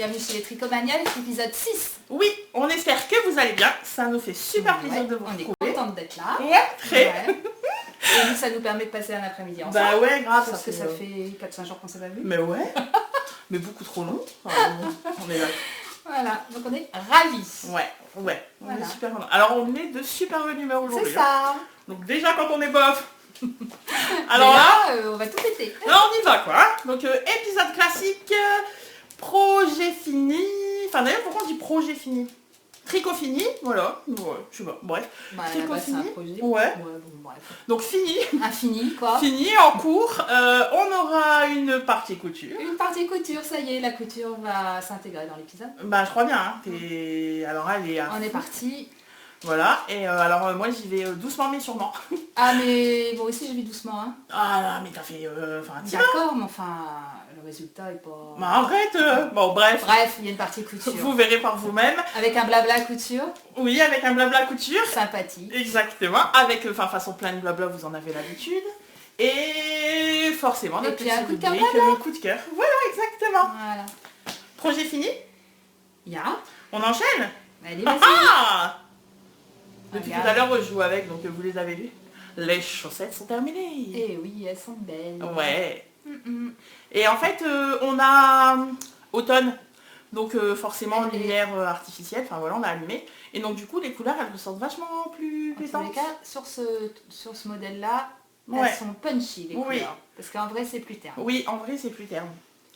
bienvenue chez les Tricomaniales, épisode 6. Oui, on espère que vous allez bien, ça nous fait super plaisir de vous retrouver. On est contente d'être là. Ouais, très. Ouais. Et nous, ça nous permet de passer un après-midi ensemble. Bah ouais, grave. Parce que ça fait 4-5 jours qu'on s'est pas vu. Mais ouais, mais beaucoup trop long. Enfin, on est là. Voilà, donc on est ravis. Ouais, on Voilà. est super contents. Alors on est de super bonne humeur aujourd'hui. C'est ça. Donc déjà quand on est bof. Alors là, on va tout péter. Là on y va quoi. Donc épisode classique, projet fini. Enfin d'ailleurs pourquoi on dit projet fini? Tricot fini, voilà. Ouais, je sais pas, bref. Bah, Tricot c'est un fini. projet. Ouais. Bon, bref. Donc fini. Infini quoi. Fini, en cours. On aura une partie couture. Une partie couture, ça y est, la couture va s'intégrer dans l'épisode. Bah je crois bien. Hein. Alors allez. On est parti. Voilà. Et alors moi j'y vais doucement mais sûrement. Ah mais bon aussi je vais doucement hein. Ah là mais t'as fait. Enfin D'accord mais enfin le résultat est pas... Bah arrête. Bon bref. Bref, il y a une partie couture. Vous verrez par vous-même. Avec un blabla couture. Oui, avec un blabla couture. Sympathique. Exactement. Avec façon plein de blabla, vous en avez l'habitude. Et forcément, Et puis un coup de cœur le coup de cœur. Voilà, exactement. Voilà. Projet fini. Ya. On enchaîne. Allez, vas-y. Ah Depuis Regarde. tout à l'heure, je joue avec, donc vous les avez vus. Les chaussettes sont terminées. Eh oui, elles sont belles. Ouais. Et en fait, on a automne. Donc forcément, Et- lumière artificielle. Enfin voilà, on a allumé. Et donc du coup, les couleurs, elles ressortent vachement plus En tous les plaisantes. cas, sur ce modèle-là, Ouais. elles sont punchy les Oui. couleurs. Parce qu'en vrai, c'est plus terne. Oui, en vrai, c'est plus terne.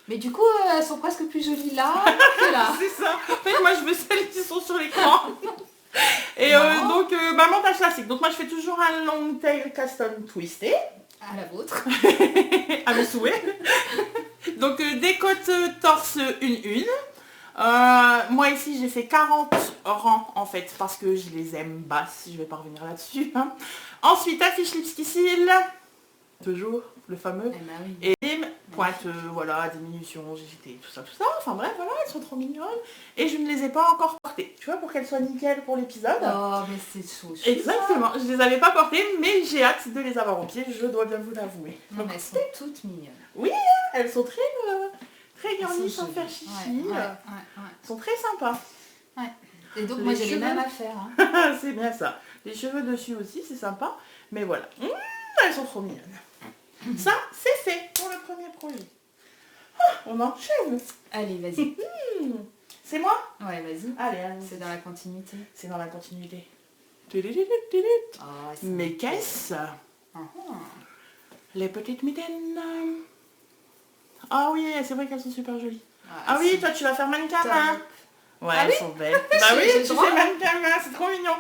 Mais du coup, elles sont presque plus jolies là que là. C'est ça. En fait, moi, je veux celles qui sont sur l'écran. Et Non. donc, ma montage classique. Donc, moi, je fais toujours un long tail custom twisté. À la vôtre. À mes souhaits. Donc, des côtes torse une. Moi, ici, j'ai fait 40 rangs, en fait, parce que je les aime basses. Je vais pas revenir là-dessus. Hein. Ensuite, affiche lipskissil. Toujours, le fameux. Eh ben oui. Et pointe, voilà, diminution, GGT, tout ça. Enfin bref, voilà, elles sont trop mignonnes. Et je ne les ai pas encore portées, tu vois, pour qu'elles soient nickel pour l'épisode. Oh, mais c'est chaud. Exactement, je les avais pas portées, mais j'ai hâte de les avoir au pied, je dois bien vous l'avouer. Non, Donc, mais elles sont toutes mignonnes. oui, elles sont très garnies Elles sont sans faire jolies. chichi. Ouais. Elles sont très sympas. Et donc, Les moi, j'ai les cheveux. mêmes à faire. Hein. C'est bien ça. Les cheveux dessus aussi, c'est sympa. Mais voilà. Elles sont trop mignonnes. Ça, c'est fait pour le premier projet. Ah, on enchaîne. Allez, vas-y. C'est moi? Ouais, vas-y. Allez, C'est dans la continuité. c'est dans la continuité. Oh, Mais qu'est-ce? Les petites mitaines. Ah oui, c'est vrai qu'elles sont super jolies. Ah oui, toi tu vas faire mannequin main. Ouais, Ah elles oui sont belles. Bah oui, J'ai le tu droit. fais mannequin main, c'est trop mignon.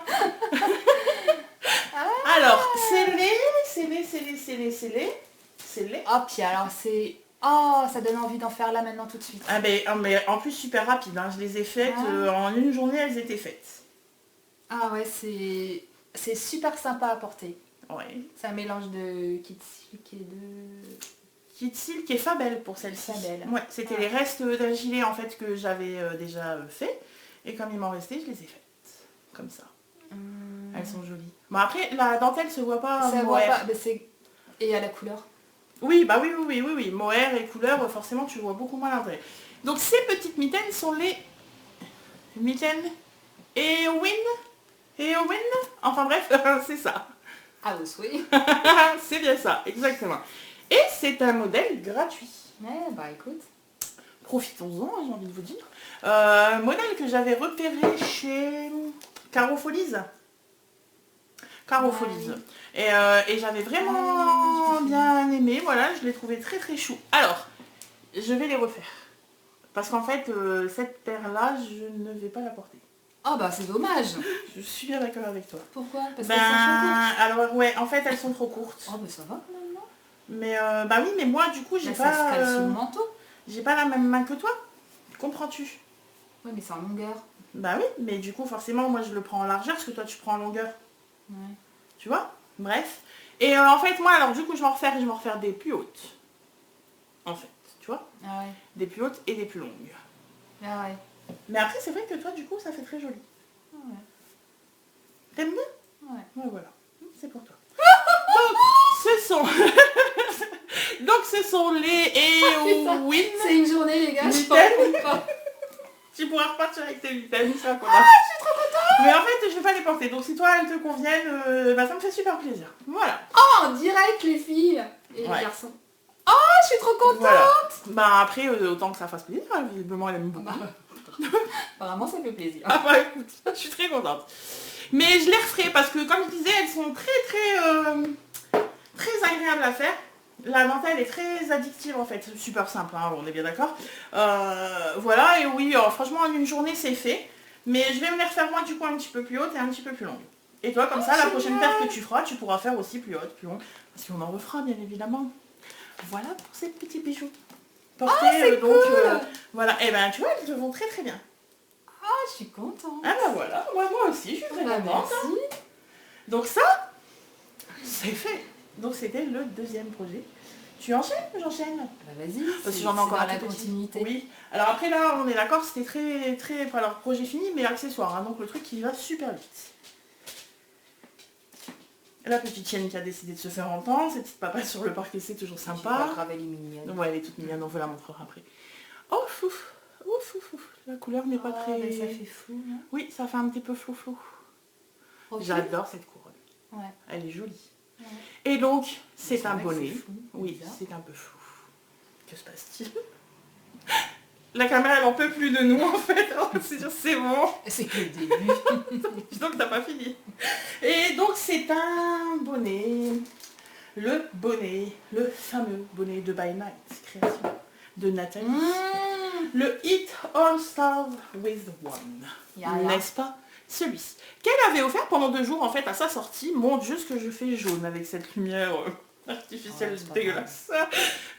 Alors, scellé. Oh, puis alors c'est... Oh, ça donne envie d'en faire là maintenant tout de suite. Ah mais en plus super rapide, hein. Je les ai faites, en une journée elles étaient faites. Ah ouais, c'est super sympa à porter. Ouais. C'est un mélange de kit silk et de... Kit silk et Fabel pour celle-ci. Fabel. Ouais, c'était les restes d'un gilet en fait que j'avais déjà fait. Et comme il m'en restait, je les ai faites. Comme ça. Elles sont jolies. Bon après, la dentelle se voit pas. Ça voit mohair. pas, mais c'est... Et à la couleur. Oui, bah oui. Mohair et couleur, forcément tu vois beaucoup moins l'intérêt. Donc ces petites mitaines sont les mitaines Eowyn. Enfin bref, c'est ça. Ah oui, oui. C'est bien ça, exactement. Et c'est un modèle gratuit. Ouais, bah écoute. Profitons-en, j'ai envie de vous dire. Modèle que j'avais repéré chez Caro Folies. Caro Ouais. Folies. Et j'avais vraiment bien aimé. Voilà, je l'ai trouvé très très chou. Alors, je vais les refaire. Parce qu'en fait, cette paire-là, je ne vais pas la porter. Oh bah c'est dommage. Je suis bien d'accord avec toi. Pourquoi? Parce qu'elles sont trop courtes. alors ouais, en fait, elles sont trop courtes. Oh bah ça va quand même, non? Mais bah oui, mais moi, du coup, j'ai Bah, ça se pas... cale sous le manteau. J'ai pas la même main que toi. Comprends-tu? Ouais, mais c'est en longueur. Bah oui, mais du coup, forcément, moi, je le prends en largeur, parce que toi, tu prends en longueur. Ouais. Tu vois? Bref. Et en fait, moi, alors, du coup, je vais en refaire des plus hautes. En fait, tu vois? Ah ouais. Des plus hautes et des plus longues. Ah ouais. Mais après, c'est vrai que toi, du coup, ça fait très joli. Ah ouais. T'aimes bien? Ouais. Ouais, voilà. C'est pour toi. Donc, ce sont les Eowyn. C'est une journée les gars, je Nickel. pense pas. Tu pourras repartir avec tes vitamines, ça va. Ah, je suis trop contente. Mais en fait, je vais pas les porter. Donc si toi, elles te conviennent, ça me fait super plaisir. Voilà. Oh, direct les filles et les garçons. Oh, je suis trop contente. Voilà. Bah après, autant que ça fasse plaisir. Hein, visiblement, elle aime beaucoup. Apparemment, ça fait plaisir. Ah bah écoute, je suis très contente. Mais je les referai parce que, comme je disais, elles sont très agréables à faire. La dentelle est très addictive en fait, super simple, hein, on est bien d'accord. Voilà, et oui, franchement, en une journée, c'est fait. Mais je vais me les refaire moi du coup un petit peu plus haute et un petit peu plus longue. Et toi, comme ça, la prochaine paire que tu feras, tu pourras faire aussi plus haute, plus longue. Parce qu'on en refera, bien évidemment. Voilà pour ces petits bijoux. Portés, donc, cool. voilà. Et ben, tu vois, ils te vont très très bien. Ah, je suis contente. Ah bah voilà, moi aussi, je suis très contente. Merci. Donc ça, c'est fait. Donc c'était le deuxième projet. Tu enchaînes ou j'enchaîne? Bah vas-y, parce que j'en ai encore dans un la tout petit. continuité. Oui. Alors après là, on est d'accord, c'était très... Alors projet fini, mais accessoire. Hein, donc le truc qui va super vite. La petite chienne qui a décidé de se faire entendre, cette petite papa sur le parquet, c'est toujours sympa. Elle est mignonne. Ouais, elle est toute mignonne, on vous la montrera après. Oh, fouf. Ouf, ouf, ouf. La couleur n'est pas très... Mais ça fait flou, non? Oui, ça fait un petit peu flou. Okay. J'adore cette couronne. Ouais. Elle est jolie. Ouais. Et donc, c'est un bonnet. Oui, c'est un peu flou. Que se passe-t-il? La caméra, elle en peut plus de nous, en fait. C'est bon. C'est que le début. Donc, t'as pas fini. Et donc, c'est un bonnet. Le bonnet. Le fameux bonnet de By Night. Création de Nathalie. Le It All Stars with One. N'est-ce pas? Celui-ci. Qu'elle avait offert pendant 2 jours, en fait, à sa sortie. Mon Dieu, ce que je fais jaune avec cette lumière artificielle dégueulasse.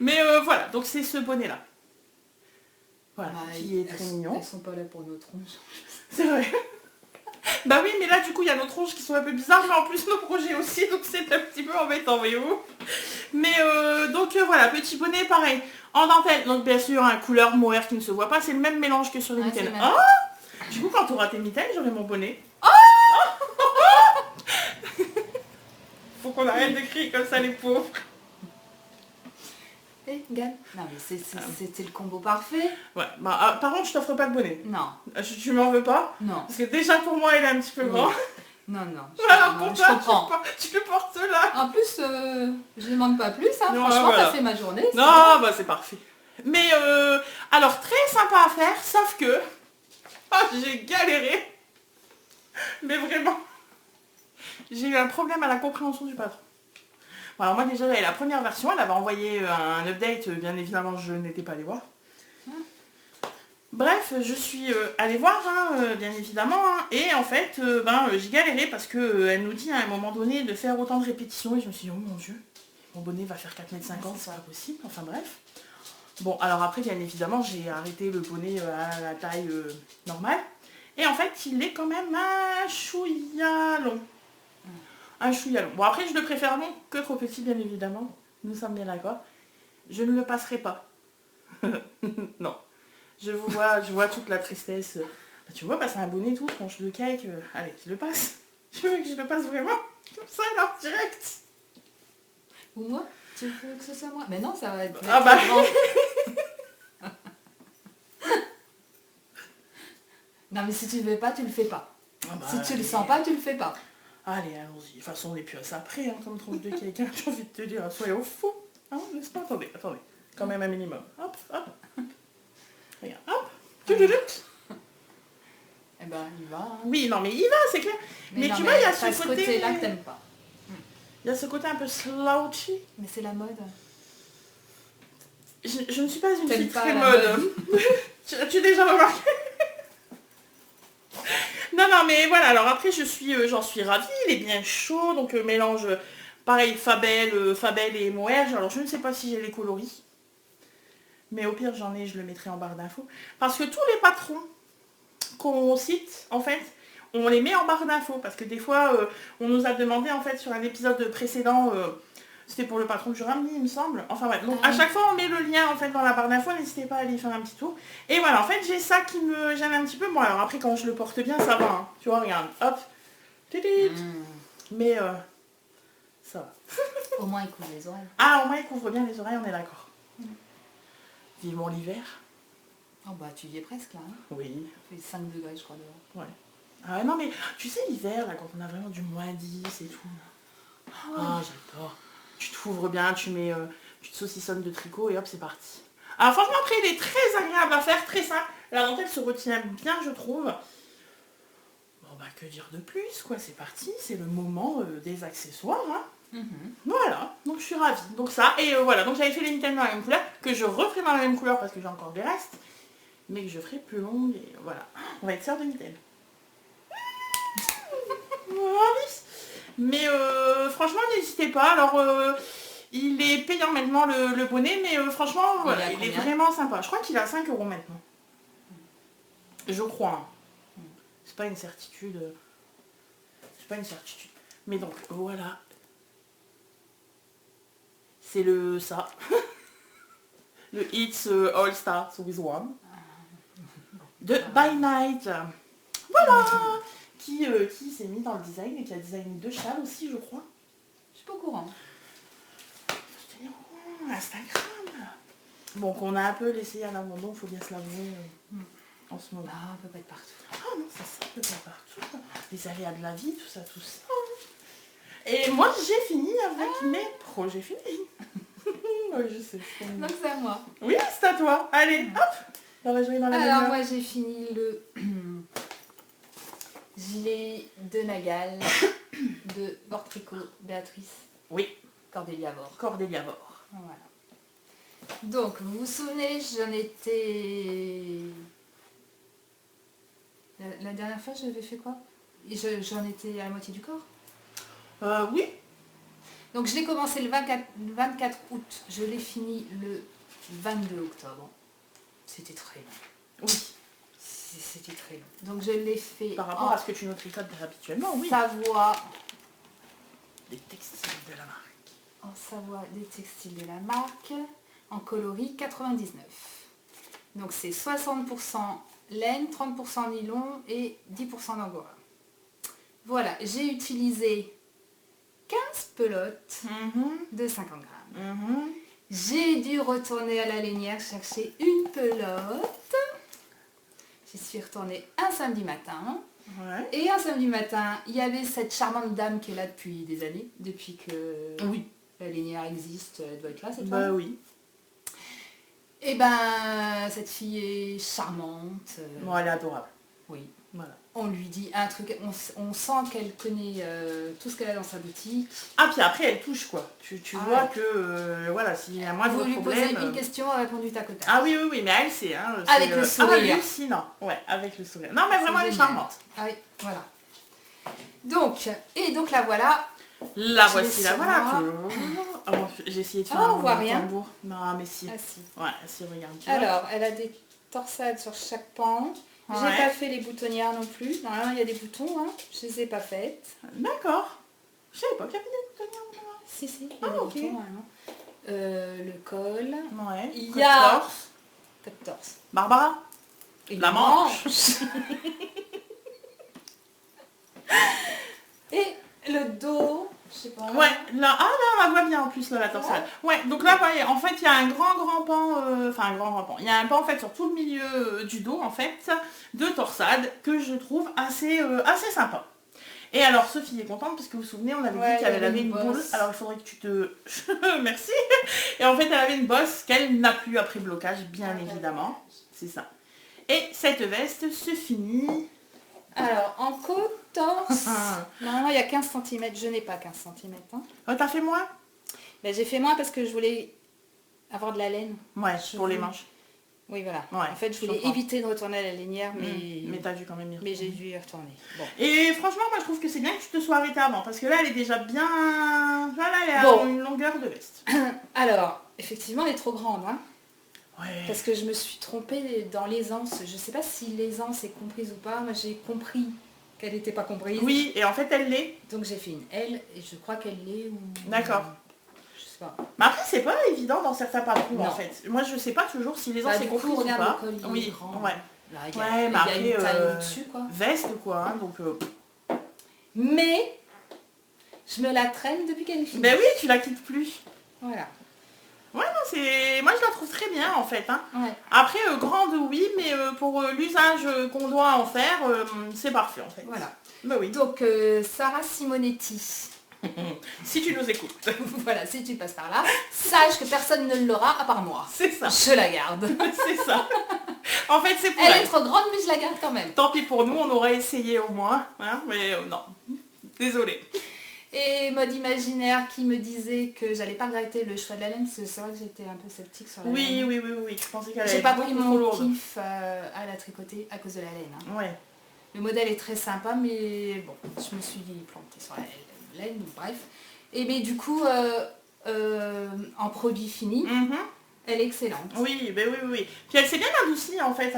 Mais voilà, donc c'est ce bonnet-là. Voilà, qui est très mignon. Elles sont pas là pour nos tronches. C'est vrai. Bah oui, mais là, du coup, il y a nos tronches qui sont un peu bizarres, mais en plus, nos projets aussi, donc c'est un petit peu embêtant, voyez-vous. Mais donc voilà, petit bonnet, pareil, en dentelle. Donc bien sûr, un couleur mohair qui ne se voit pas, c'est le même mélange que sur les mitaines. Oh, du coup, quand tu auras tes mitaines, j'aurai mon bonnet. Oh faut qu'on arrête de crier comme ça, les pauvres. Eh, gagne. Non, mais c'est le combo parfait. Ouais, bah par contre, je t'offre pas de bonnet. Non. Tu m'en veux pas? Non. Parce que déjà, pour moi, il est un petit peu grand. Non, non. Alors pour toi, tu le portes là. En plus, je demande pas plus. Hein. Non, franchement, voilà. t'as fait ma journée. Non, bah c'est parfait. Mais alors, très sympa à faire, sauf que... j'ai galéré. Mais vraiment. J'ai eu un problème à la compréhension du patron. Bon, alors moi déjà, j'avais la première version, elle avait envoyé un update, bien évidemment, je n'étais pas allée voir. Bref, je suis allée voir, hein, bien évidemment, hein, et en fait, j'ai galéré parce qu'elle nous dit à un moment donné de faire autant de répétitions, et je me suis dit, oh mon Dieu, mon bonnet va faire 4,50 m, c'est pas possible, enfin bref. Bon, alors après, bien évidemment, j'ai arrêté le bonnet à la taille normale, et en fait, il est quand même un chouïa long. Un chouïa long. Bon, après, je le préfère long que trop petit, bien évidemment, nous sommes bien d'accord. Je ne le passerai pas. Non. Je vois toute la tristesse. Bah, tu vois, passer un bonnet tout, tronche de cake. Allez, je le passe. Tu veux que je le passe vraiment? Comme ça, alors, direct. Ou moi? Tu veux que ce soit moi? Mais non, ça va être Ah bah grand. Non, mais si tu le veux pas, tu le fais pas. Ah bah, si tu le sens pas, tu le fais pas. Allez, allons-y. De toute façon, on est plus à ça après, hein, comme tronche de cake. Hein. J'ai envie de te dire, soyons fous. Hein, n'est-ce pas? Attendez. Quand même un minimum. Hop. Regarde, hop. Eh ben, il va. Hein. Oui, non, mais il va, c'est clair. Mais non, tu vois, il y a ce côté... là que t'aimes pas. Il y a ce côté un peu slouchy. Mais c'est la mode. Je ne suis pas une fille pas très la mode. Tu as déjà remarqué? Non, mais voilà, alors après, j'en suis ravie, il est bien chaud, donc mélange, pareil, Fabel et Moët. Alors, je ne sais pas si j'ai les coloris. Mais au pire, j'en ai, je le mettrai en barre d'infos. Parce que tous les patrons qu'on cite, en fait, on les met en barre d'infos. Parce que des fois, on nous a demandé, en fait, sur un épisode précédent, c'était pour le patron que je ramenais, il me semble. Enfin, bref. Donc, à chaque fois, on met le lien, en fait, dans la barre d'infos. N'hésitez pas à aller faire un petit tour. Et voilà, en fait, j'ai ça qui me gêne un petit peu. Bon, alors après, quand je le porte bien, ça va. Hein. Tu vois, regarde. Hop. Mais, ça va. Au moins, il couvre les oreilles. Ah, au moins, il couvre bien les oreilles, on est d'accord. Vivement l'hiver. Oh bah tu y es presque là. Hein. Oui. Il fait 5 degrés je crois dehors. Ouais. Ah non mais tu sais l'hiver là quand on a vraiment du moins 10 et tout. Ah j'adore. Tu t'ouvres bien, tu te saucissonnes de tricot et hop c'est parti. Alors franchement après il est très agréable à faire, très simple. La dentelle se retient bien je trouve. Bon bah que dire de plus quoi, c'est parti, c'est le moment des accessoires. Hein. Voilà, donc je suis ravie. Donc ça, et voilà, donc j'avais fait les mitaines dans la même couleur, que je referai dans la même couleur parce que j'ai encore des restes, mais que je ferai plus longue et voilà. On va être sœurs de mitaines. Mais franchement n'hésitez pas, alors il est payant maintenant le bonnet, mais franchement voilà, il est vraiment sympa. Je crois qu'il est à 5 € maintenant. Je crois. Hein. C'est pas une certitude. C'est pas une certitude. Mais donc voilà. C'est ça. Le It's All Starts With One. De By Night. Voilà. Qui s'est mis dans le design et qui a designé 2 châles aussi, je crois. Je suis pas au courant. Instagram. Bon, qu'on a un peu laissé à l'abandon, faut bien se l'avouer en ce moment. Ah, on peut pas être partout. Ah non, ça peut pas partout. Les aléas de la vie, tout ça. Et moi, j'ai fini avec mes projets finis. Oui, je sais. Donc c'est à moi. Oui, c'est à toi. Allez, hop. On va jouer dans la Alors moi j'ai fini le gilet de Nagal de Bortrico Béatrice. Oui. Cordélia Vore. Cordélia Vore. Voilà. Donc vous vous souvenez, j'en étais... La dernière fois j'avais fait quoi? J'en étais à la moitié du corps. Oui. Donc je l'ai commencé le 24 août, je l'ai fini le 22 octobre. C'était très long. Oui. C'était très long. Donc je l'ai fait par rapport à ce que tu nous tricotes habituellement, oui. Savoie. Des textiles de la marque. En Savoie, des textiles de la marque, en coloris 99. Donc c'est 60% laine, 30% nylon et 10% d'angora. Voilà, j'ai utilisé 15 pelotes de 50 grammes. J'ai dû retourner à la lainière chercher une pelote. J'y suis retournée un samedi matin. Ouais. Et un samedi matin, il y avait cette charmante dame qui est là depuis des années, depuis que la lainière existe, elle doit être là cette femme. Oui. Et ben, cette fille est charmante. Bon, elle est adorable. Oui. Voilà. On lui dit un truc, on sent qu'elle connaît tout ce qu'elle a dans sa boutique. Ah, puis après, elle touche, quoi. Tu vois que, voilà, s'il y a moins de problème... Vous lui posez une question, elle a répondu tac au tac. Ah oui, mais elle sait, hein. Avec le sourire. Hallucinant. Ouais, avec le sourire. Non, mais vraiment, elle est charmante. Ah oui, voilà. Donc la voilà. La voici, la voilà. Oh, j'ai essayé de faire on voit rien. Tambour. Non, mais si. Ah si. Ouais, si, regarde. Alors, elle a des torsades sur chaque pan. Ouais. J'ai pas fait les boutonnières non plus. Normalement, il y a des boutons, hein. Je les ai pas faites. D'accord. Je savais pas qu'il y avait des boutons. Si, il y a des boutons, normalement. Le col. Ouais. Il y a... Pas de torse. Barbara. Et la manche. Et le dos. Je sais pas. Ouais, là, on la voit bien en plus, là, la torsade. Ouais, donc là, voyez, en fait, il y a un grand pan, enfin, un grand pan. Il y a un pan, en fait, sur tout le milieu du dos, en fait, de torsade, que je trouve assez sympa. Et alors, Sophie est contente, parce que vous vous souvenez, on avait dit qu'elle avait une boule. Alors, il faudrait que tu te... Merci. Et en fait, elle avait une bosse qu'elle n'a plus après blocage, bien évidemment. C'est ça. Et cette veste se finit... Alors, en côte, torse, normalement il y a 15 cm, je n'ai pas 15 cm. Hein. Oh, t'as fait moins? Ben, j'ai fait moins parce que je voulais avoir de la laine. Ouais, pour les manches. Oui, voilà. Ouais, en fait, je voulais éviter de retourner à la lainière, mais... Mais t'as dû quand même y retourner. Mais j'ai dû y retourner. Bon. Et franchement, moi je trouve que c'est bien que tu te sois arrêtée avant, parce que là, elle est déjà bien... Voilà, elle a une longueur de veste. Alors, effectivement, elle est trop grande, hein. Ouais. Parce que je me suis trompée dans l'aisance. Je sais pas si l'aisance est comprise ou pas. Moi, j'ai compris qu'elle n'était pas comprise. Oui, et en fait, elle l'est. Donc, j'ai fait une L et je crois qu'elle l'est ou... D'accord. Je sais pas. Mais après, c'est pas évident dans certains patrons, Non. en fait. Moi, je sais pas toujours si l'aisance est comprise ou regarde pas. le col, Oui, grand. ouais. Là, Ouais, il y a mais après, une taille au-dessus, quoi. Veste, quoi, hein, donc... Mais, je me la traîne depuis qu'elle est finie. Ben oui, tu la quittes plus. Voilà. Ouais, non, moi je la trouve très bien en fait. Hein. Ouais. Après, grande oui, mais pour l'usage qu'on doit en faire, c'est parfait en fait. Voilà. Bah oui. Donc, Sarah Simonetti. Si tu nous écoutes. Voilà, si tu passes par là, sache que personne ne l'aura à part moi. C'est ça. Je la garde. C'est ça. En fait, c'est pour Elle elle. est trop grande, mais je la garde quand même. Tant pis pour nous, on aurait essayé au moins. Hein, mais non. Désolée. Et mode imaginaire qui me disait que j'allais pas regretter le choix de la laine, parce que c'est vrai que j'étais un peu sceptique sur la laine. Oui. Je pensais qu'elle allait J'ai être pas pris beaucoup trop mon lourde. kiff à la tricoter à cause de la laine. Hein. Ouais. Le modèle est très sympa, mais bon, je me suis plantée sur la laine, donc bref. Et mais du coup, en produit fini, elle est excellente. Oui. Puis elle s'est bien adoucie en fait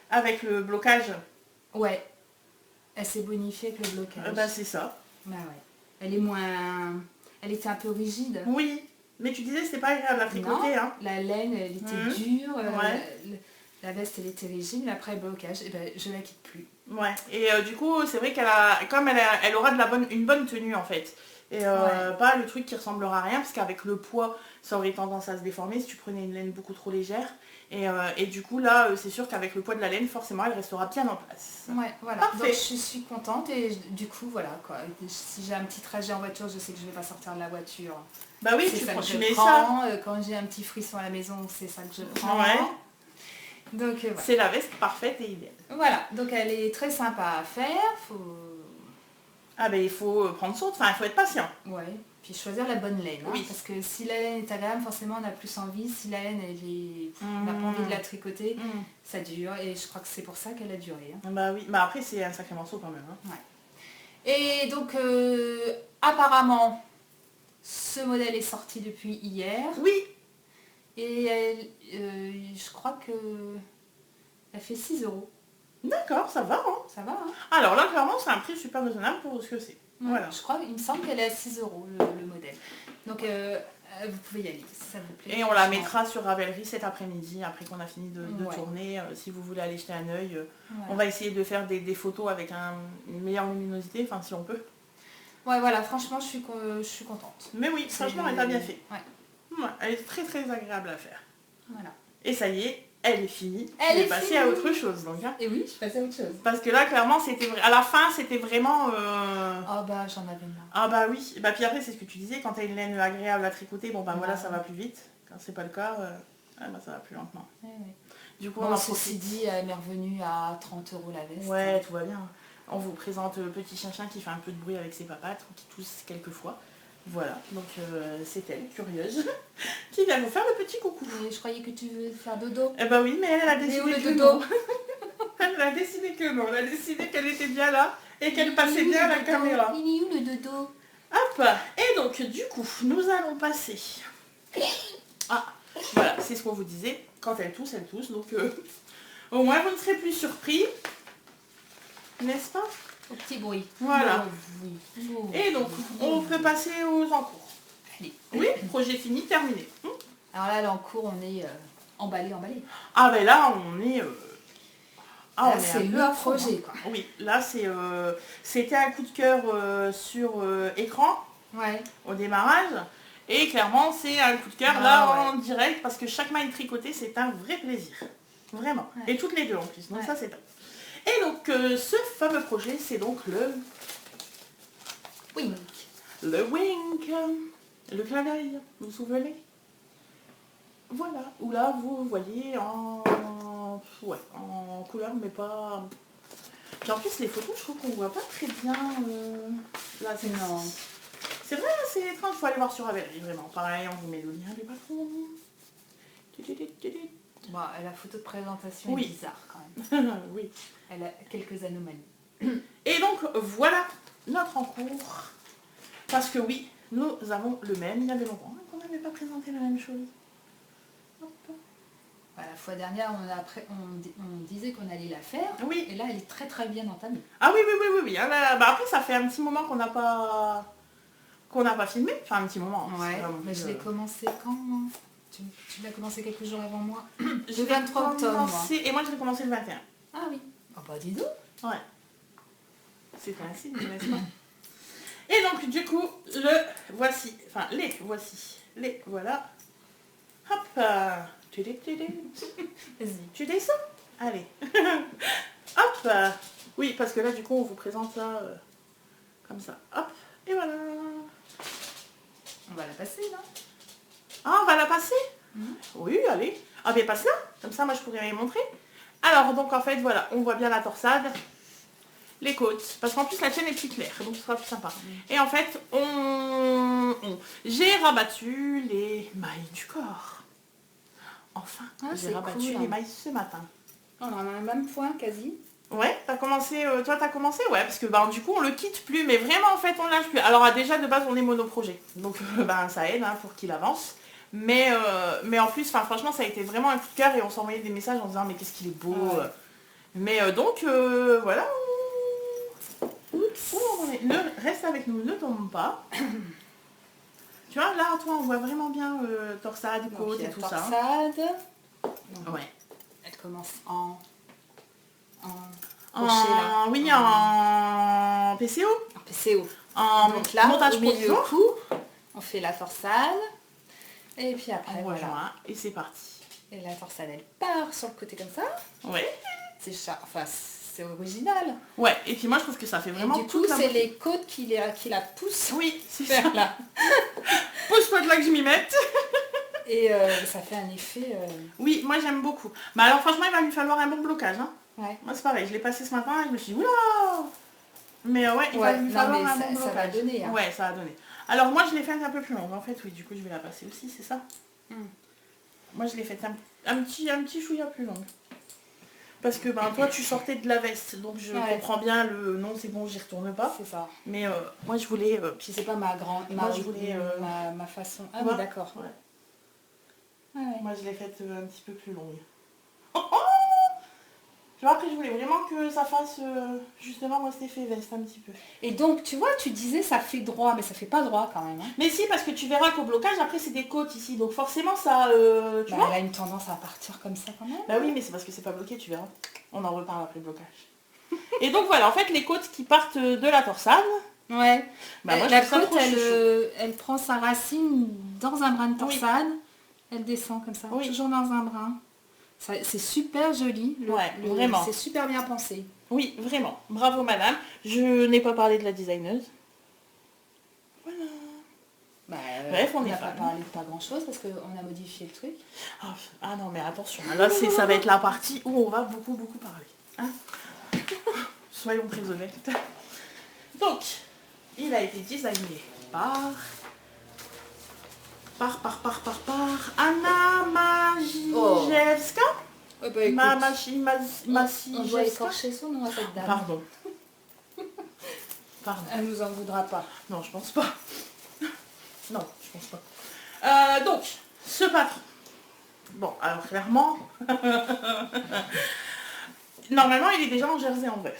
avec le blocage. Ouais. Elle s'est bonifiée avec le blocage. Bah c'est ça. Bah ouais. Elle est moins... Elle était un peu rigide. Oui. Mais tu disais c'était pas agréable à tricoter. Non, Hein. la laine, elle était dure. Ouais. La veste, elle était rigide, mais après le blocage, ben, je la quitte plus. Ouais. Et du coup, c'est vrai elle aura une bonne tenue en fait. Et pas le truc qui ressemblera à rien, parce qu'avec le poids, ça aurait tendance à se déformer si tu prenais une laine beaucoup trop légère. Et du coup, là, c'est sûr qu'avec le poids de la laine, forcément, elle restera bien en place. Ouais, voilà. Parfait. Donc je suis contente et du coup, voilà quoi. Si j'ai un petit trajet en voiture, je sais que je vais pas sortir de la voiture. Bah oui, C'est ça que tu je mets prends. ça. Quand j'ai un petit frisson à la maison, c'est ça que je prends. Ouais. Donc voilà. C'est la veste parfaite et idéale. Voilà, donc elle est très sympa à faire. Ah ben il faut prendre soin, il faut être patient. Ouais, puis choisir la bonne laine. Hein, Oui. parce que si la laine est agréable, forcément on a plus envie. Si la laine, on n'a pas envie de la tricoter, ça dure. Et je crois que c'est pour ça qu'elle a duré. Hein. Bah oui, bah après c'est un sacré morceau quand même. Hein. Ouais. Et donc apparemment, ce modèle est sorti depuis hier. Oui. Et je crois que elle fait 6 €. D'accord, ça va. Hein. Ça va, hein. Alors là, clairement, c'est un prix super raisonnable pour ce que c'est. Ouais, Voilà. je crois, il me semble qu'elle est à 6 € le modèle. Donc vous pouvez y aller, si ça vous plaît. Et on la mettra sur Ravelry cet après-midi, après qu'on a fini de Ouais. tourner. Si vous voulez aller jeter un œil, Voilà. on va essayer de faire des photos avec une meilleure luminosité, enfin si on peut. Ouais, voilà, franchement, je suis contente. Mais oui, franchement, elle t'a bien fait. Ouais, Ouais, elle est très très agréable à faire. voilà. Et ça y est, elle est finie. Elle Tu est es passée finie. à autre chose donc. Hein. Et oui, je passais à autre chose. Parce que là, clairement, à la fin, c'était vraiment... Oh bah, j'en avais marre. Ah bah oui. Bah puis après, c'est ce que tu disais, quand t'as une laine agréable à tricoter, bon bah voilà, Ouais. ça va plus vite. Quand c'est pas le cas, bah, ça va plus lentement. Ouais, ouais. Du coup, Bon, on en ceci profite. dit, elle m'est revenue à 30 € la veste. Ouais, tout va bien. On vous présente le petit chien qui fait un peu de bruit avec ses papates ou qui tousse quelques fois. Voilà, donc c'est elle, curieuse, qui vient vous faire le petit coucou. Et je croyais que tu veux faire dodo. Eh bah oui, mais elle a Et décidé où le que dodo? non. Elle a décidé que non. Elle a décidé qu'elle était bien là et qu'elle passait bien à la caméra. Il est où le dodo? Hop. Et donc, du coup, nous allons passer... Ah, voilà, c'est ce qu'on vous disait. Quand elle tousse, elle tousse. Donc, au moins, vous ne serez plus surpris. N'est-ce pas? Au petit bruit. Voilà. Oh, oui. Oh, Et donc, on peut passer aux encours. Allez. Oui, projet fini, terminé. Alors là, l'encours, on est emballé. Ah ben là, on est... Là, on est c'est un peu le à fond, projet, hein. quoi. Oui, là, c'était un coup de cœur sur écran Ouais. au démarrage. Et clairement, c'est un coup de cœur Ah, là ouais. en direct parce que chaque maille tricotée, c'est un vrai plaisir. Vraiment. Ouais. Et toutes les deux en plus. Donc Ouais. ça, c'est top. Et donc, ce fameux projet, c'est donc Wink. le wink. Le clin d'œil. Vous vous souvenez? Voilà. Où là, vous voyez en couleur, mais pas... Puis en plus, les photos, je trouve qu'on voit pas très bien. Là, c'est... Non. C'est vrai, c'est étrange, il faut aller voir sur Ravelry, vraiment. Pareil, on vous met le lien du patron. Bon, la photo de présentation Oui. est bizarre quand même. Oui. Elle a quelques anomalies. Et donc, voilà notre encours. Parce que oui, nous avons le même. Il y avait longtemps qu'on n'avait pas présenté la même chose. Hop. Voilà, la fois dernière, on disait qu'on allait la faire. Oui. Et là, elle est très très bien entamée. Ah oui. Ah, bah, après, ça fait un petit moment qu'on n'a pas filmé. Enfin, un petit moment. Hein. Ouais, C'est vraiment mais plus, je l'ai commencé quand moi tu l'as commencé quelques jours avant moi. Je Le 23 octobre, moi. Et moi, je l'ai commencé le 21. Ah oui. Ah bah dis donc. Ouais. C'était un signe, n'est-ce pas? Et donc, du coup, les voici. Les voilà. Hop. Vas-y. Tu descends? Allez. Hop. Oui, parce que là, du coup, on vous présente ça comme ça. Hop. Et voilà. On va la passer, là. Ah, on va la passer? Mhm. Oui, allez. Ah, mais passe là. Comme ça, moi, je pourrais les montrer. Alors, donc, en fait, voilà. On voit bien la torsade. Les côtes. Parce qu'en plus, la chaîne est plus claire. Donc, ce sera plus sympa. Et en fait, j'ai rabattu les mailles du corps. Enfin, Ah, j'ai c'est rabattu cool. les mailles ce matin. On en a un même point, quasi. Ouais, t'as commencé, toi t'as commencé? Ouais, parce que ben, du coup on le quitte plus, mais vraiment en fait on lâche plus. Alors déjà de base on est monoprojet, donc ben, ça aide hein, pour qu'il avance. Mais en plus, franchement ça a été vraiment un coup de cœur et on s'envoyait des messages en disant mais qu'est-ce qu'il est beau. Ouais. Mais donc voilà. Oups. Où on en est? Reste avec nous, ne tombe pas. Tu vois, là toi on voit vraiment bien torsade, Donc, côte il y et a tout ça. torsade. Donc, Ouais. elle commence en crochet, là. Oui, en PCO. En PCO. En Donc là, montage au milieu du provisoire. cou, on fait la torsade. Et puis après, On voilà. rejoint et c'est parti. Et la torsade, elle part sur le côté comme ça. Ouais. Enfin, c'est original. Ouais, et puis moi je trouve que ça fait vraiment Et du coup, toute la c'est beauté. les côtes qui la poussent Oui, c'est ça. vers là. Pousse-toi de là que je m'y mette. Et ça fait un effet... Oui, moi j'aime beaucoup. Bah alors franchement il va lui falloir un bon blocage. Hein. Ouais. Moi c'est pareil, je l'ai passé ce matin et je me suis dit oula. Mais ouais, il va Ouais, lui non, falloir mais un ça- bon ça blocage. va donner, hein. Ouais, ça va donner. Alors moi je l'ai faite un peu plus longue en fait, oui, du coup je vais la passer aussi, c'est ça. Moi je l'ai faite un petit chouïa plus longue. Parce que ben toi tu sortais de la veste, donc je Ouais. comprends bien le non c'est bon j'y retourne pas. C'est ça. Mais moi je voulais... Puis c'est pas ma grande... Moi, je voulais, ma façon... Ah tu oui, vois, d'accord. ouais. Ouais, ouais. Moi je l'ai faite un petit peu plus longue. Tu vois, après je voulais vraiment que ça fasse justement moi cet effet veste un petit peu. Et donc, tu vois, tu disais ça fait droit, mais ça fait pas droit quand même. Hein. Mais si, parce que tu verras qu'au blocage après c'est des côtes ici, donc forcément ça... tu Bah, vois. elle a une tendance à partir comme ça quand même. Bah oui, mais c'est parce que c'est pas bloqué, tu verras. On en reparle après le blocage. Et donc voilà, en fait les côtes qui partent de la torsade, Ouais. bah moi je La trouve ça côte, trop chouchou. elle prend sa racine dans un brin de Oui. torsade. Elle descend comme ça, Oui. toujours dans un brin. C'est super joli. Ouais, vraiment. C'est super bien pensé. Oui, vraiment. Bravo madame. Je n'ai pas parlé de la designeuse. Voilà. Bah, Bref, on est n'a pas fan. parlé de pas grand chose parce qu'on a modifié le truc. Ah non mais attention, là ça va être la partie où on va beaucoup parler. Hein. Soyons très honnêtes. Donc, il a été designé par Anna Majewska. Ouais, bah, écoute, on doit Majewska. écorcher son nom à cette dame. Pardon. Pardon. Elle nous en voudra pas. Non, je pense pas. Non, je pense pas. Donc, ce patron. Bon, alors clairement, normalement, il est déjà en jersey en vert.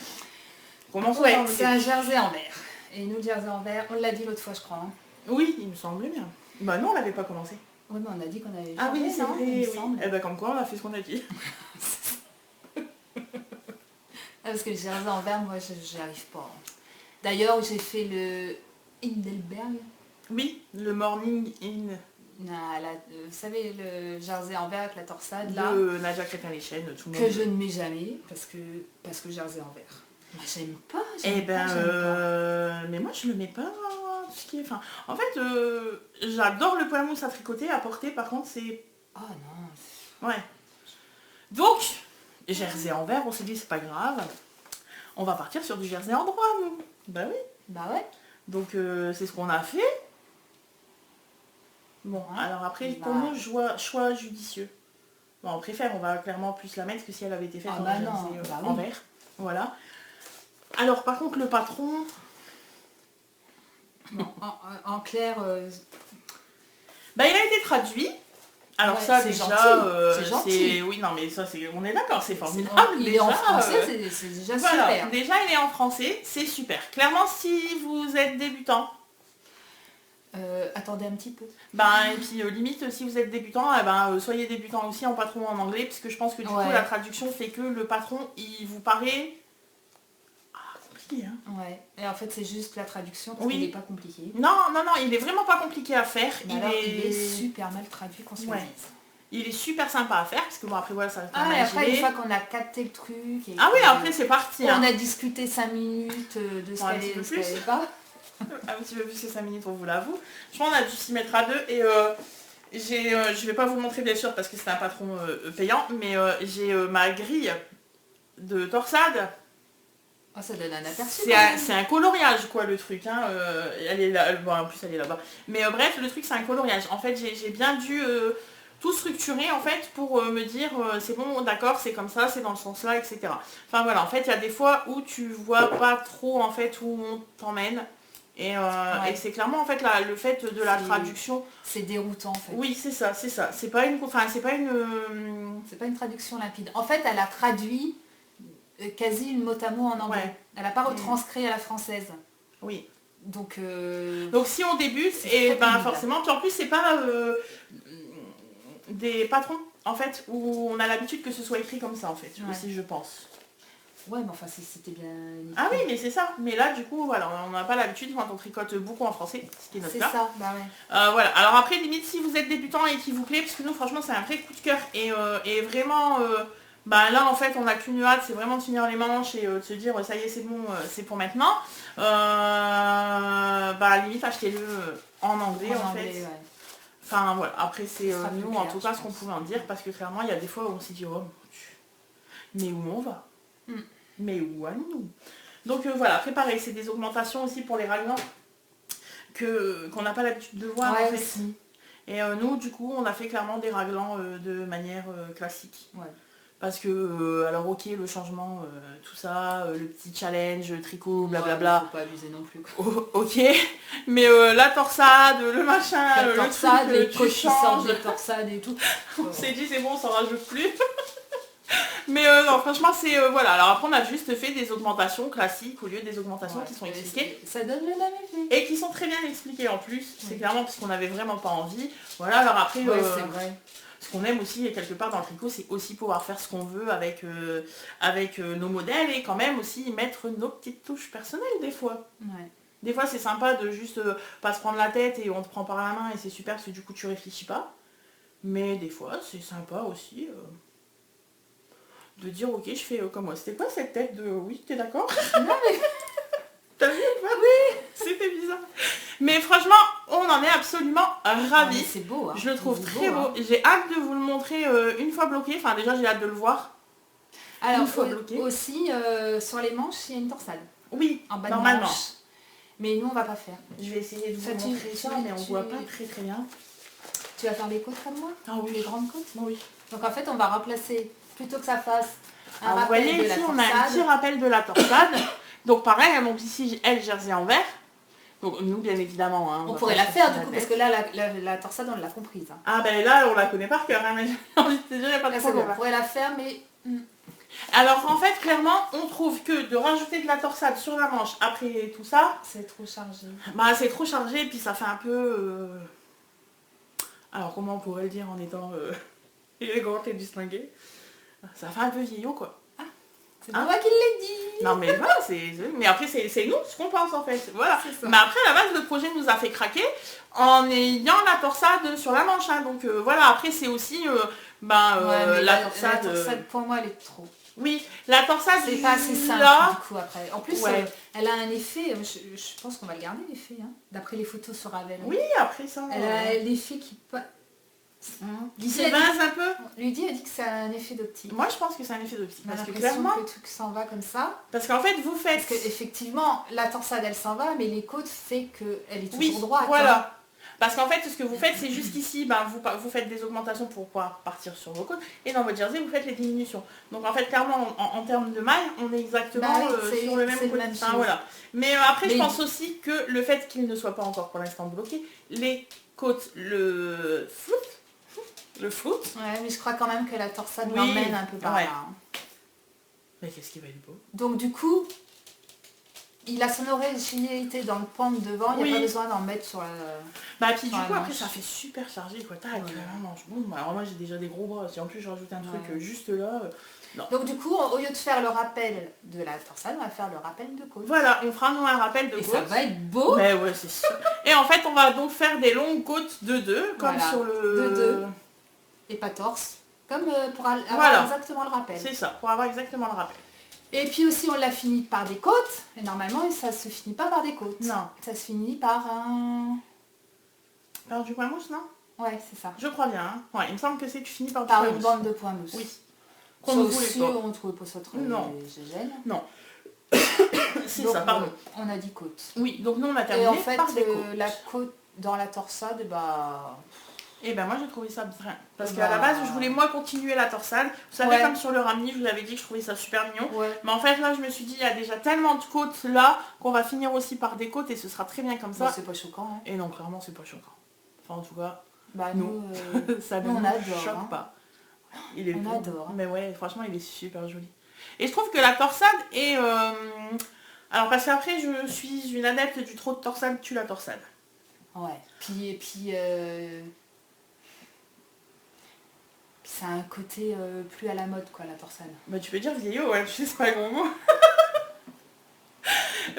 Commençons par Ouais, le c'est un jersey en vert. Et nous, le jersey en vert, on l'a dit l'autre fois, je crois. Hein. Oui, il me semblait bien. Bah non, on l'avait pas commencé. Oui, mais on a dit qu'on avait Ah oui, changé, c'est non, vrai, il me oui. semble. Eh ben comme quoi, on a fait ce qu'on a dit. Ah, parce que le jersey en vert, moi, j'y arrive pas. D'ailleurs, j'ai fait le Hindelberg. Oui, le morning in Vous savez, le jersey en vert avec la torsade, là, de Nadia Crétin-Léchène, tout le que monde. je ne mets jamais, parce que le jersey en vert. Moi, j'aime pas, Eh ben, j'aime pas. mais moi je le mets pas ce qui est fin. En fait, j'adore le poil mousse à tricoter, à porter, par contre c'est... Oh non. Ouais. Donc, jersey en vert, on s'est dit c'est pas grave. On va partir sur du jersey en droit, nous. Bah oui. Bah ouais. Donc c'est ce qu'on a fait. Bon, alors après, pour nous, choix judicieux. Bon, on préfère, on va clairement plus la mettre que si elle avait été faite Ah en bah jersey non, bah en oui. vert. Voilà. Alors par contre, le patron... Bon, en clair, Bah il a été traduit. Alors ouais, ça c'est déjà, gentil, c'est gentil. oui non mais ça c'est, on est d'accord, c'est formidable. il est déjà, en français, c'est déjà voilà, super. déjà il est en français, c'est super. Clairement si vous êtes débutant, Attendez un petit peu. ben et puis limite si vous êtes débutant, eh ben, soyez débutant aussi en patron en anglais, puisque je pense que du coup Ouais. la traduction fait que le patron il vous paraît compliqué. Hein. Ouais. Et en fait, c'est juste la traduction, parce Oui. qu'il n'est pas compliqué. Non, il est vraiment pas compliqué à faire. Mais alors, il est super mal traduit qu'on se le Ouais. dise. Il est super sympa à faire parce que bon après voilà ça Ah, et après une fois qu'on a capté le truc. Et ah oui après c'est parti. On a discuté 5 minutes de ce qu'elle n'allait pas. Un petit peu plus que 5 minutes on vous l'avoue. Je pense qu'on a dû s'y mettre à deux et je vais pas vous montrer bien sûr parce que c'est un patron payant, mais j'ai ma grille de torsade. Oh, ça donne un aperçu. C'est un coloriage quoi le truc. Hein. Elle est là, bon, en plus elle est là-bas. Mais bref le truc c'est un coloriage. En fait j'ai bien dû tout structurer en fait pour me dire c'est bon d'accord c'est comme ça, c'est dans le sens là, etc. Enfin voilà, en fait il y a des fois où tu vois pas trop en fait où on t'emmène. Et c'est clairement en fait le fait de la traduction. C'est déroutant en fait. Oui c'est ça. C'est pas une. C'est pas une traduction limpide. En fait elle a traduit quasi mot à mot en anglais. Ouais. Elle n'a pas retranscrit à la française. Oui. Donc si on débute, et ben forcément, puis en plus c'est pas des patrons en fait où on a l'habitude que ce soit écrit comme ça en fait, aussi je pense. Ouais mais enfin c'était bien. Ah oui mais c'est ça. Mais là du coup voilà, on n'a pas l'habitude quand on tricote beaucoup en français, ce qui est notre cas. C'est ça, bah ouais. Voilà, alors après limite si vous êtes débutant et qu'il vous plaît, parce que nous franchement c'est un vrai coup de cœur et vraiment là en fait on n'a qu'une hâte, c'est vraiment de finir les manches et de se dire ça y est c'est bon, c'est pour maintenant. Limite achetez-le en anglais en fait. Ouais. Enfin voilà, après c'est nous en tout cas ce qu'on pouvait en dire parce que clairement il y a des fois où on s'est dit oh mais où on va, mais où allons-nous. Donc voilà, préparez, c'est des augmentations aussi pour les raglans qu'on n'a pas l'habitude de voir en fait. Aussi. Et nous du coup on a fait clairement des raglans de manière classique. Ouais. Parce que, alors ok, le changement, tout ça, le petit challenge, tricot, blablabla. Faut pas abuser non plus. Ok, mais la torsade, le machin, la torsade, le truc, les coachs qui sortent de torsade et tout. On s'est dit c'est bon, on s'en rajoute plus. Mais non, franchement, c'est... voilà, alors après on a juste fait des augmentations classiques au lieu des augmentations qui sont expliquées. Ça donne le même effet. Et qui sont très bien expliquées en plus, c'est clairement parce qu'on n'avait vraiment pas envie. Voilà, alors après... c'est vrai. Ce qu'on aime aussi, quelque part dans le tricot, c'est aussi pouvoir faire ce qu'on veut avec nos modèles et quand même aussi y mettre nos petites touches personnelles des fois. Ouais. Des fois, c'est sympa de juste pas se prendre la tête et on te prend par la main et c'est super parce que du coup, tu réfléchis pas. Mais des fois, c'est sympa aussi de dire ok, je fais comme moi. C'était quoi cette tête de oui, t'es d'accord? Non mais... T'as vu? Oui, c'était bizarre. Mais franchement, on en est absolument ravis. C'est beau. Hein. Je le trouve très beau. J'ai hâte de vous le montrer une fois bloqué. Enfin déjà, j'ai hâte de le voir. Alors, aussi, sur les manches, il y a une torsade. Oui, en bas de normalement. Manche. Mais nous, on va pas faire. Je vais essayer de vous montrer ça, mais on voit pas très bien. Tu vas faire les côtes comme moi? Ah oui. Les grandes côtes? Oui. Donc en fait, on va remplacer, plutôt que ça fasse un rappel. Vous voyez ici, on a un petit rappel de la torsade. Donc pareil, donc ici, elle, jersey en vert. Donc nous, bien évidemment. Hein, on pourrait la faire du coup, parce que là, la torsade, on l'a comprise. Hein. Ah ben là, on la connaît par cœur. Hein, mais j'ai envie de te dire, il n'y a pas de problème. On pourrait la faire, mais... Alors en fait, clairement, on trouve que de rajouter de la torsade sur la manche après tout ça... C'est trop chargé. Bah c'est trop chargé, et puis ça fait un peu... Alors comment on pourrait le dire en étant élégante et distinguée? Ça fait un peu vieillot quoi. C'est moi qui l'ai dit. Non mais voilà, mais après c'est nous ce qu'on pense en fait. Voilà. Mais après à la base le projet nous a fait craquer en ayant la torsade sur la manche. Hein. Donc voilà, après c'est aussi la torsade pour moi elle est trop. Oui, la torsade c'est pas assez simple du coup après. En plus elle a un effet, je pense qu'on va le garder l'effet, hein, d'après les photos sur Ravel. Oui, après ça. Elle a l'effet qui s'évince un peu. Ludy a dit que c'est un effet d'optique. Moi je pense que c'est un effet d'optique. Parce que clairement le truc s'en va comme ça. Parce qu'en fait vous faites. Parce qu'effectivement la torsade elle s'en va, mais les côtes fait qu'elle est toujours droite. Voilà. Hein. Parce qu'en fait ce que vous faites c'est jusqu'ici, vous faites des augmentations pour pouvoir partir sur vos côtes. Et dans votre jersey vous faites les diminutions. Donc en fait clairement en termes de maille on est exactement sur le même côté. Voilà. Mais après je pense aussi que le fait qu'il ne soit pas encore pour l'instant bloqué, les côtes, le float. Ouais, mais je crois quand même que la torsade m'emmène un peu par là. Hein. Mais qu'est-ce qui va être beau? Donc du coup, il a son originalité dans le pan de devant, il n'y a pas besoin d'en mettre sur la... puis du coup après ça fait super chargé quoi. Tac, manche. Bon, alors moi j'ai déjà des gros bras, si en plus je rajoute un truc juste là... Non. Donc du coup, au lieu de faire le rappel de la torsade, on va faire le rappel de côte. Voilà, on fera nous un rappel de côte. Et ça va être beau. Mais ouais, c'est sûr. Et en fait, on va donc faire des longues côtes de 2, comme sur le... De 2. et pas torse. Comme pour avoir Voilà. exactement le rappel. C'est ça, pour avoir exactement le rappel. Et puis aussi on l'a fini par des côtes. Et normalement ça se finit pas par des côtes. Non. Ça se finit par un... Par du point mousse, non? Ouais, c'est ça. Je crois bien. Hein. Ouais, il me semble que c'est tu finis par du Par point une mousse. bande de points mousse. Oui. Qu'on Qu'on ne ne voulait pas. on ne trouvait pas ça très Non. gêne. Non. C'est Donc, ça, pardon. On a dit côte. Oui, donc nous on a Et terminé en fait, par des côtes. la côte dans la torsade, bah... Et ben moi j'ai trouvé ça bien. Parce Bah. qu'à la base je voulais moi continuer la torsade. Vous savez Ouais. comme sur le rami, je vous avais dit que je trouvais ça super mignon. Ouais. Mais en fait là je me suis dit il y a déjà tellement de côtes là qu'on va finir aussi par des côtes et ce sera très bien comme ça. Bah, c'est pas choquant. Hein. Et non clairement c'est pas choquant. Enfin en tout cas Bah nous, nous, ça ne nous, on nous adore, choque hein. pas. Il est On beau. adore. Mais ouais franchement il est super joli. Et je trouve que la torsade est... Alors parce qu'après je suis une adepte du trop de torsade tue la torsade. Ouais. Puis ça a un côté plus à la mode, quoi, la torsade. Bah tu peux dire vieillot, ouais, je sais c'est pas le gros mot.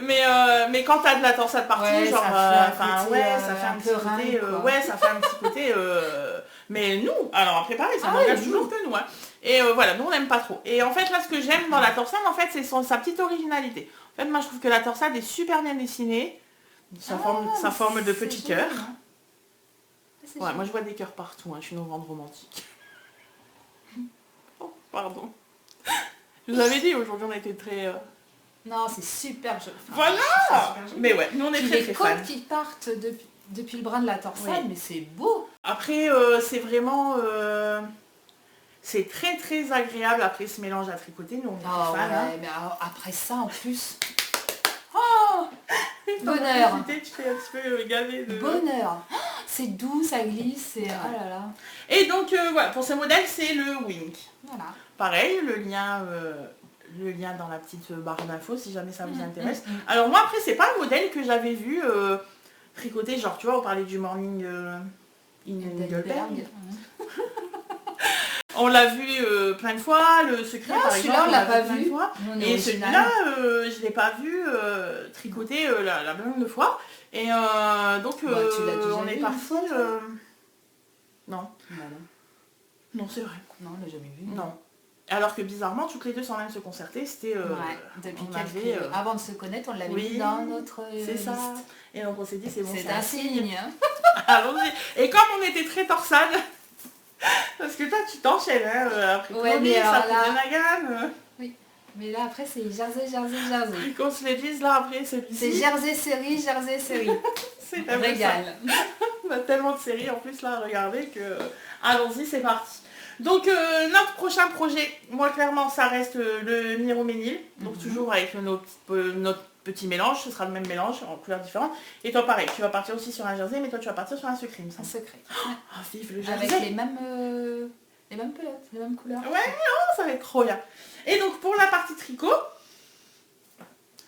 mais quand t'as de la torsade partout, Ouais, genre, ça fait un enfin côté, ouais, ça fait un un petit peu côté, ringue, quoi. ouais, ça fait un petit côté, mais nous, alors après pareil, ça Ah n'engage oui, toujours que nous, hein. Et voilà, nous on n'aime pas trop. Et en fait là, ce que j'aime dans la torsade, en fait, c'est sa petite originalité. En fait, moi je trouve que la torsade est super bien dessinée, sa forme de petit cœur. Ouais, moi je vois des cœurs partout, hein. Je suis novembre romantique. Oh, pardon. Je vous avais dit, aujourd'hui on était très... Non, c'est super joli. Enfin, Voilà. c'est super joli. Mais ouais, nous on est Puis très les très côtes fans. qui partent depuis le brin de la torsade, Oui. mais c'est beau. Après, c'est vraiment... c'est très très agréable après ce mélange à tricoter. Nous on est Ah très fans. Hein. ouais, mais après ça en plus... Oh, bonheur. Tu t'es un petit peu gavé de... Bonheur. Oh, c'est doux, ça glisse, c'est... Oh là là. Et donc voilà, pour ce modèle c'est le Wink. Voilà. Pareil, le lien dans la petite barre d'infos si jamais ça vous intéresse. mm. Alors moi après c'est pas un modèle que j'avais vu tricoter, genre tu vois on parlait du morning in Engelberg. On l'a vu plein de fois, le secret par exemple, Celui-là on l'a pas plein de vu. fois. Nous, on est Et original. celui-là je l'ai pas vu tricoter la même de fois. Et donc Bah, tu l'as déjà on vu est une parti. fois, toi Non, Bah non. non c'est vrai. Non, on l'a jamais vu. Non. Alors que bizarrement, toutes les deux sans même se concerter, c'était... Ouais, depuis on quelques... avait, Avant de se connaître, on l'avait oui, mis dans notre c'est ça. liste. Et donc on s'est dit, c'est bon, C'est un signe. Hein. Allons-y. Et comme on était très torsade, parce que toi tu t'enchaînes, hein, après Ouais, Chloé, mais ça alors fait là- Nagane. Mais là, après, c'est Jersey. Qu'on se les dise là après, C'est celui-ci. Jersey série. C'est un peu ça. Régal. On a tellement de séries en plus là à regarder que... Allons-y, c'est parti. Donc notre prochain projet, moi clairement ça reste le Miroménil, donc toujours avec notre petit mélange, ce sera le même mélange en couleurs différentes. Et toi pareil, tu vas partir aussi sur un jersey, mais toi tu vas partir sur un secret, il me Un semble. secret. Ah vive le jersey. Avec les mêmes pelotes, les mêmes couleurs. Ouais, non, ça va être trop bien. Et donc pour la partie tricot,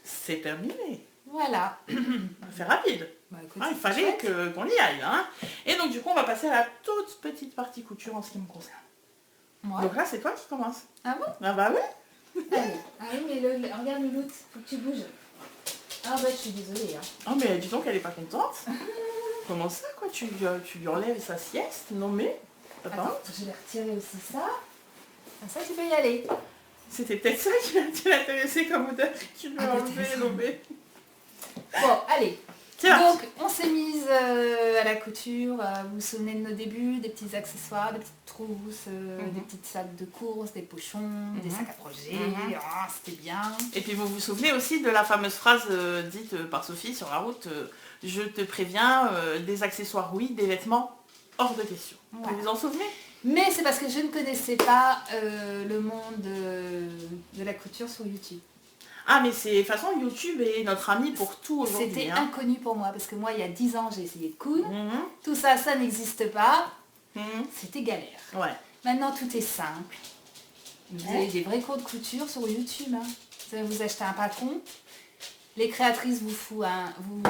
c'est terminé. Voilà. On va faire rapide. Bah, écoute, Ah, il c'est fallait chouette. qu'on y aille. Hein. Et donc du coup on va passer à la toute petite partie couture en ce qui me concerne. Ouais. Donc là c'est toi qui commence. Ah bon? Ah bah ouais. Allez. Ah oui, mais regarde le loot, faut que tu bouges. Ah bah je suis désolée. Hein. Oh mais dis donc elle est pas contente. Comment ça quoi, tu lui enlèves sa sieste? Non mais, Attends, je vais retirer aussi ça. Comme ça tu peux y aller. c'était peut-être ça qui l'intéressait comme odeur. Tu lui as Ah, enlevé, peut-être. non mais... Bon, allez. C'est parti. Donc on s'est mise à la couture, vous vous souvenez de nos débuts, des petits accessoires, des petites trousses, des petites sacs de course, des pochons, des sacs à projet, ah, c'était bien. Et puis vous vous souvenez aussi de la fameuse phrase dite par Sophie sur la route, je te préviens, des accessoires oui, des vêtements hors de question. Ouais. Vous vous en souvenez? Mais c'est parce que je ne connaissais pas le monde de la couture sur YouTube. Ah mais c'est de toute façon YouTube est notre ami pour tout aujourd'hui. C'était Hein. inconnu pour moi parce que moi il y a 10 ans j'ai essayé de coudre, Mhm. tout ça, ça n'existe pas, Mhm. c'était galère. Ouais. Maintenant tout est simple. Vous avez des vrais cours de couture sur YouTube. Hein. Vous allez vous acheter un patron. Les créatrices vous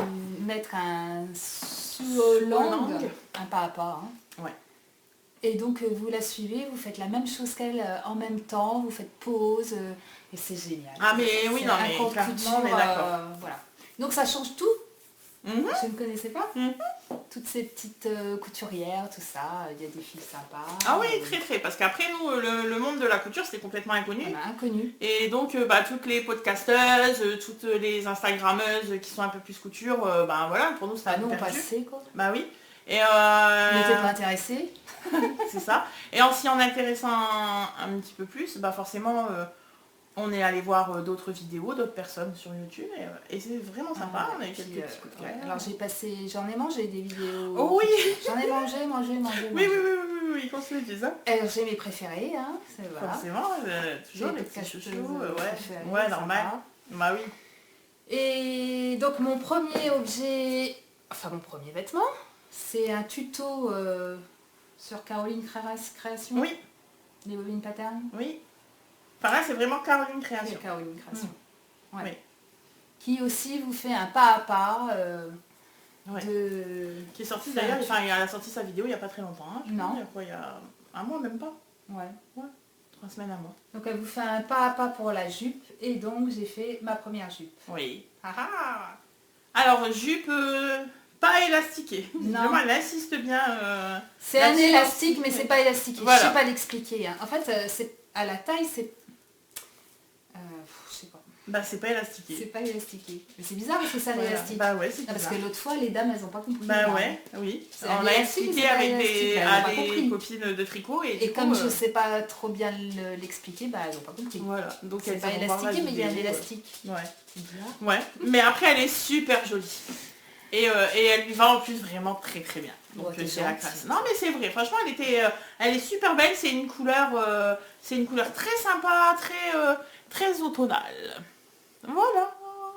mettre un sous-langue, Sous-langue. un pas à pas. Hein. Ouais. Et donc vous la suivez, vous faites la même chose qu'elle en même temps, vous faites pause et c'est génial. Ah mais oui, C'est non un mais cours de clairement couture, on est d'accord. voilà. Donc ça change tout Mhm. Je ne connaissais pas. Mhm. Toutes ces petites couturières, tout ça, il y a des filles sympas. Ah oui, très très, parce qu'après nous, le monde de la couture, c'était complètement inconnu. On a inconnu. Et donc, toutes les podcasteuses, toutes les instagrammeuses qui sont un peu plus couture, voilà, pour nous, c'était Nous, on perdu. passait, quoi. Bah oui. Et On n'était pas intéressés. c'est ça. Et en s'y en intéressant un petit peu plus, forcément, on est allé voir d'autres vidéos, d'autres personnes sur YouTube, et c'est vraiment sympa. On a eu quelques petits coups de cœur. Alors j'en ai mangé des vidéos. Oh oui. J'en ai mangé. Oui, qu'on se le dise. Hein. Alors j'ai mes préférés, hein. Voilà. Forcément, toujours les petits chouchous, ouais, normal. sympa. Bah oui. Et donc mon premier objet, enfin mon premier vêtement, c'est un tuto sur Caroline Création. Oui, Les bobines patterns. oui. Enfin là, c'est vraiment Caroline C'est Création. Caroline Création. Ouais. Oui. Qui aussi vous fait un pas à pas Ouais. de... Qui est sorti d'ailleurs, elle a sorti sa vidéo il n'y a pas très longtemps. Hein, Non. Il y a un mois, même pas. Ouais. 3 semaines, un mois. Donc elle vous fait un pas à pas pour la jupe et donc j'ai fait ma première jupe. Oui. Alors, jupe pas élastiquée. Non. Vraiment, elle insiste bien. C'est un là-dessus. élastique mais c'est pas élastiqué. Voilà. Je sais pas l'expliquer. Hein. En fait, c'est à la taille, c'est... je sais pas. C'est pas élastiqué. C'est pas élastiqué. Mais c'est bizarre parce que c'est un Voilà. élastique. Ouais, c'est Non, parce bizarre. que l'autre fois, les dames, elles ont pas compris. Oui. C'est un On a élastique, expliqué mais c'est pas avec élastique, elles ont à pas des compris. copines de tricot. Et Et du comme coup, je sais pas trop bien l'expliquer, elles ont pas compris. Voilà. Donc C'est elles pas vont voir la élastiqué, mais il y a un vidéo, élastique. Ouais. C'est bizarre. Ouais. Mais après, elle est super jolie. Et elle lui va en plus vraiment très très bien. Donc Ouais, t'es c'est la gentille. classe. Non mais c'est vrai, franchement elle est super belle, c'est une couleur très sympa, très automnale. Voilà,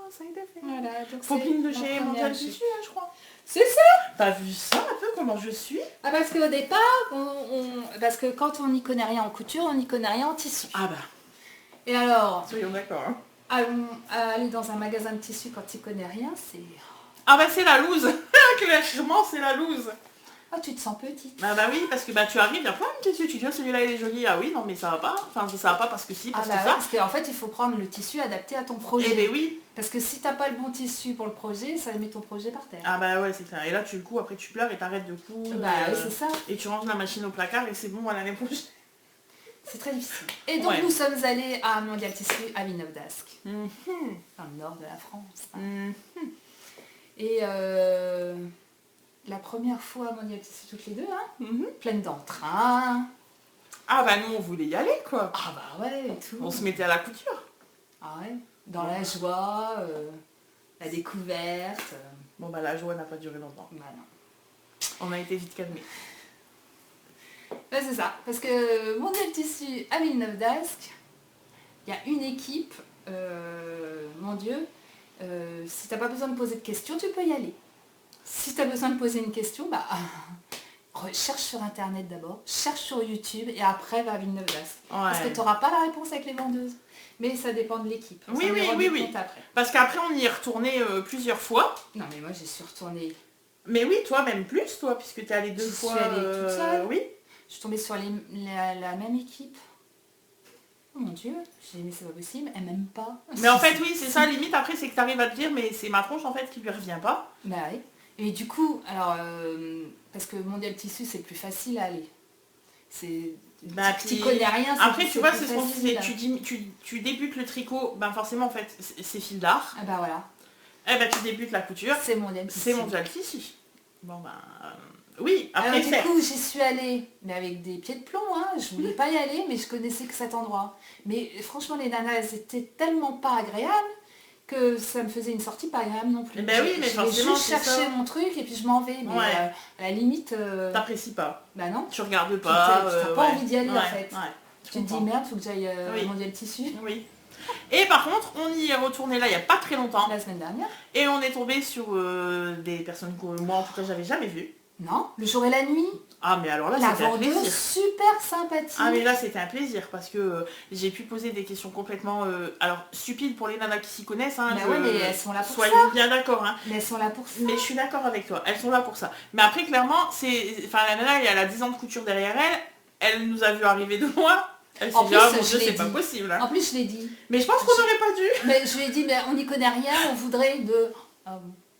ça a été fait. Voilà, donc Copine de c'est chez ma Mondial première Tissu, jupe. je crois. C'est ça. T'as vu ça un peu comment je suis? Ah, parce qu'au départ, parce que quand on n'y connaît rien en couture, on n'y connaît rien en tissu. Ah Et alors, soyons d'accord. Hein. aller dans un magasin de tissu quand tu connais rien, c'est... Ah c'est la loose. Clairement c'est la loose. Ah, tu te sens petite. Bah oui, parce que tu arrives, il y a plein de tissus, tu dis celui-là il est joli, ah oui, non mais ça va pas, enfin ça va pas parce que si, parce que ça. Parce qu'en fait, il faut prendre le tissu adapté à ton projet. Eh ben oui. Parce que si t'as pas le bon tissu pour le projet, ça met ton projet par terre. Ah ouais, c'est ça. Et là tu le couds, après tu pleures et t'arrêtes de coudre. Oui, c'est ça. Et tu ranges la machine au placard et c'est bon à l'année prochaine. C'est très difficile. Et donc nous sommes allés à Mondial Tissu à Villeneuve d'Ascq, dans le nord de la France. Hein. Et la première fois à Mondial Tissu toutes les deux, hein, pleine d'entrain. Ah nous on voulait y aller quoi. Ah ouais, et tout. On se mettait à la couture. Ah ouais, dans la joie, la découverte. Bon la joie n'a pas duré longtemps. Non. On a été vite calmés. Ouais, c'est ça, parce que Mondial Tissu à Villeneuve d'Ascq, il y a une équipe, mon Dieu, si t'as pas besoin de poser de questions, tu peux y aller. Si tu as besoin de poser une question, cherche sur internet d'abord, cherche sur YouTube et après va à Villeneuve d'Ascq. Ouais. Parce que tu n'auras pas la réponse avec les vendeuses. Mais ça dépend de l'équipe. Oui. Après. Parce qu'après on y est retourné plusieurs fois. Non mais moi j'y suis retournée. Mais oui, toi même plus, toi, puisque t'es allée 2 fois. Je suis allée toute seule. Oui. Je suis tombée sur la même équipe. Oh mon Dieu, j'ai dit mais c'est pas possible, elle m'aime pas. Mais en fait oui, c'est ça, limite après c'est que t'arrives à te dire mais c'est ma tronche en fait qui lui revient pas. Bah oui. Et du coup, alors, parce que Mondial Tissu c'est plus facile à aller. C'est... tu connais rien. Après tu vois, c'est ce qu'on facile. disait, tu débutes le tricot, c'est en fait, c'est fil d'art. Ah bah voilà. Tu débutes la couture. C'est Mondial Tissu. C'est Mondial Tissu. Oui, après alors, du coup, j'y suis allée, mais avec des pieds de plomb, hein. Je voulais pas y aller, mais je connaissais que cet endroit. Mais franchement, les nanas, elles étaient tellement pas agréables que ça me faisait une sortie pas agréable non plus. Ben oui, mais je vais forcément, juste c'est chercher ça. mon truc et puis je m'en vais. Mais à la limite... T'apprécies pas. Bah non. Tu regardes pas. Tu n'as pas envie d'y aller en fait. Ouais, tu te dis merde, faut que j'aille Oui. Mondial Tissu. Oui. Et par contre, on y est retourné là il n'y a pas très longtemps. La semaine dernière. Et on est tombé sur des personnes que moi en tout cas j'avais jamais vues. Non, le jour et la nuit. Ah mais alors là La c'était un vendeuse plaisir. super sympathique. Ah mais là c'était un plaisir parce que j'ai pu poser des questions complètement alors stupides pour les nanas qui s'y connaissent. Hein, ouais, mais elles sont là pour soyez ça. bien d'accord. Hein. Mais elles sont là pour ça. Mais je suis d'accord avec toi, elles sont là pour ça. Mais après clairement, la nana elle a 10 ans de couture derrière elle nous a vu arriver de loin. Elle s'est En dit, plus, ah mon je Dieu, l'ai c'est pas dit. possible. Hein. En plus, je l'ai dit. Mais je pense qu'on n'aurait pas dû. Mais je lui ai dit, mais on n'y connaît rien, on voudrait de...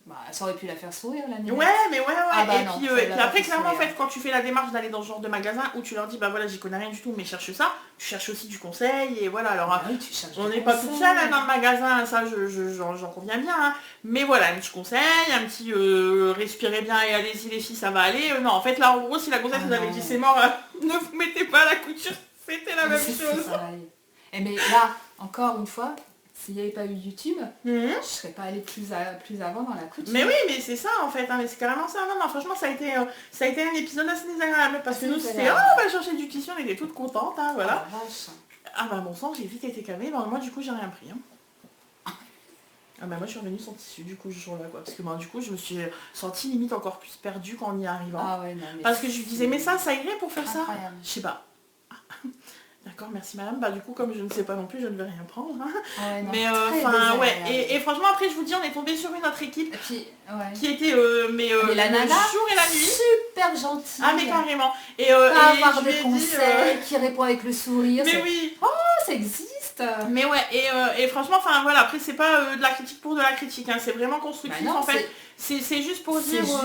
Bah, ça aurait pu la faire sourire, la Ninette. Ouais, mais ouais. Ah bah et non, puis, ça et l'a puis pas après, fait clairement, en sourire. fait, quand tu fais la démarche d'aller dans ce genre de magasin où tu leur dis, bah voilà, j'y connais rien du tout, mais cherche ça, tu cherches aussi du conseil, et voilà, alors... Ah oui, tu cherches On des n'est pas toute conseils. seule hein, dans le magasin, ça j'en conviens bien. Hein. Mais voilà, un petit conseil, un petit respirez bien et allez-y les filles, ça va aller. Non, en fait là en gros, si la gonzesse vous avait dit c'est mort, ne vous mettez pas à la couture, c'était la même chose. Et mais là, encore une fois, s'il n'y avait pas eu YouTube, Mhm. je serais pas allée plus avant dans la couture. Mais oui, mais c'est ça en fait, hein, mais c'est carrément ça. Non, franchement, ça a été un épisode assez désagréable parce que nous c'était, on va chercher du tissu, on était toutes contentes, hein, voilà. Oh, la vache. Ah bah bon sang, j'ai vite été calmée, bah, moi du coup j'ai rien pris. Hein. Ah bah moi je suis revenue sans tissu du coup ce jour-là quoi, parce que bah, du coup je me suis sentie limite encore plus perdue qu'en y arrivant. Ah ouais, non, mais parce que je lui disais mais ça irait pour faire incroyable. ça. Je sais pas. D'accord, merci madame. Bah du coup comme je ne sais pas non plus, je ne vais rien prendre. Hein. Ah ouais, non, mais très enfin ouais, désagréable. et franchement après je vous dis on est tombé sur une autre équipe Et puis, ouais. qui était Mais le la nana, jour et la nuit. super gentille. Ah mais carrément. Et, Pas et avoir je lui des ai conseils, dit, qui répond avec le sourire. mais c'est- oui. Oh, ça existe. Mais ouais, et franchement, enfin voilà, après c'est pas de la critique pour de la critique, hein, c'est vraiment constructif Bah non, en fait. C'est juste pour c'est dire... juste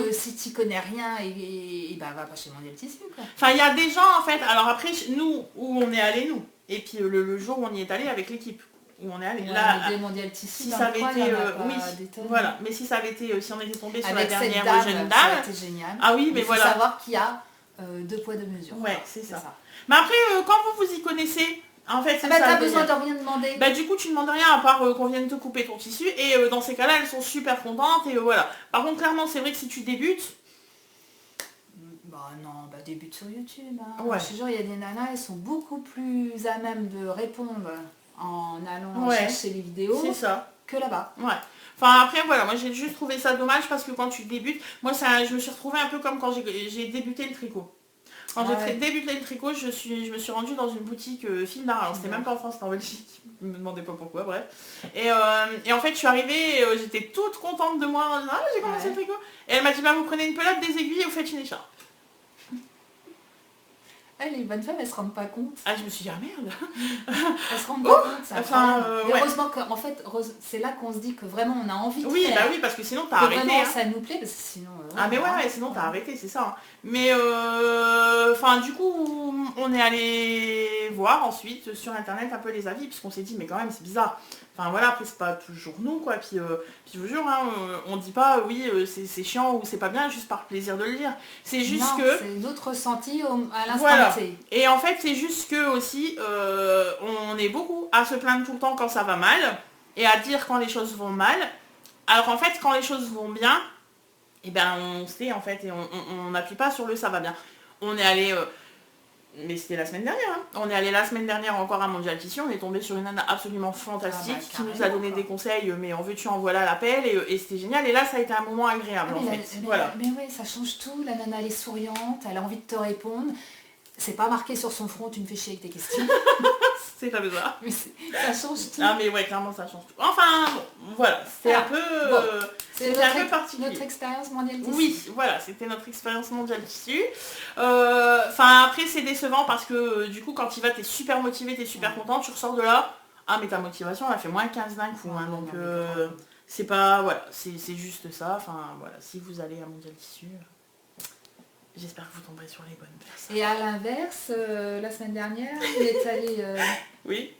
que si tu connais rien, et bah va pas chez Mondial Tissu quoi. Enfin, il y a des gens en fait, alors après, nous, où on est allé nous, et puis le jour où on y est allé avec l'équipe, où on est allé, Ouais, là, mais des Mondial Tissu, si dans ça le avait coin, été... il y en a pas oui, des tonnes. voilà, mais si ça avait été, si on était tombé sur Avec la cette dernière dame, jeune ça a dame... été génial. Ah oui, mais il faut voilà. savoir qu'il y a 2 poids 2 mesures. Ouais, c'est ça. Mais après, quand vous y connaissez, en fait, c'est Ah bah ça. t'as le besoin délire. de rien demander. Bah du coup tu demandes rien à part qu'on vienne te couper ton tissu et dans ces cas-là elles sont super contentes et voilà. Par contre clairement c'est vrai que si tu débutes... Bah non, bah débute sur YouTube. Hein. Ouais. Je te jure, il y a des nanas, elles sont beaucoup plus à même de répondre en allant Ouais. chercher les vidéos C'est ça. que là-bas. Ouais. Enfin après voilà, moi j'ai juste trouvé ça dommage parce que quand tu débutes, moi ça, je me suis retrouvée un peu comme quand j'ai débuté le tricot. Quand j'ai débuté le tricot, je me suis rendue dans une boutique fil d'art. Alors c'était même pas en France, c'était en Belgique. Je me demandais pas pourquoi, bref. Et en fait je suis arrivée, et, j'étais toute contente de moi en disant ah j'ai commencé le tricot. Et elle m'a dit bah vous prenez une pelote, des aiguilles et vous faites une écharpe. Les bonnes femmes, elles se rendent pas compte. Ah je me suis dit ah merde. Elles se rendent pas compte, c'est enfin, incroyable. ouais. Heureusement qu'en fait, c'est là qu'on se dit que vraiment on a envie de Oui, faire. bah oui, parce que sinon t'as Que arrêté. vraiment Hein. ça nous plaît, parce que sinon... Ah mais ouais, sinon t'as arrêté, c'est ça. Hein. Mais enfin du coup on est allé voir ensuite sur internet un peu les avis, puisqu'on s'est dit mais quand même c'est bizarre. Enfin voilà, après c'est pas toujours nous quoi, puis je vous jure, hein, on dit pas oui c'est chiant ou c'est pas bien juste par plaisir de le dire. C'est juste non, que... c'est notre ressenti à l'instant Voilà. T. Et en fait c'est juste que aussi on est beaucoup à se plaindre tout le temps quand ça va mal et à dire quand les choses vont mal. Alors en fait quand les choses vont bien, et ben on sait en fait et on n'appuie pas sur le ça va bien. On est allé, mais c'était la semaine dernière, hein. On est allé la semaine dernière encore à Mondial Tissu, on est tombé sur une nana absolument fantastique qui nous a donné des conseils, mais en veux-tu en voilà l'appel et c'était génial et là ça a été un moment agréable en fait. Voilà. Mais oui, ça change tout, la nana elle est souriante, elle a envie de te répondre. C'est pas marqué sur son front, tu me fais chier avec tes questions. C'est pas bizarre. Mais ça change tout. Ah mais ouais, clairement ça change tout. Enfin, bon, voilà, c'est un peu... c'était un peu particulier. Notre expérience Mondial Tissu. Oui, voilà, c'était notre expérience Mondial Tissu. Enfin, après, c'est décevant parce que du coup, quand tu vas, t'es super motivé, t'es super content, tu ressors de là. Ah, mais ta motivation, elle fait moins 15 d'un coup. Hein, donc, c'est pas... Voilà, c'est juste ça. Enfin, voilà, si vous allez à Mondial Tissu, j'espère que vous tomberez sur les bonnes personnes. Et à l'inverse, la semaine dernière, on est allé Oui.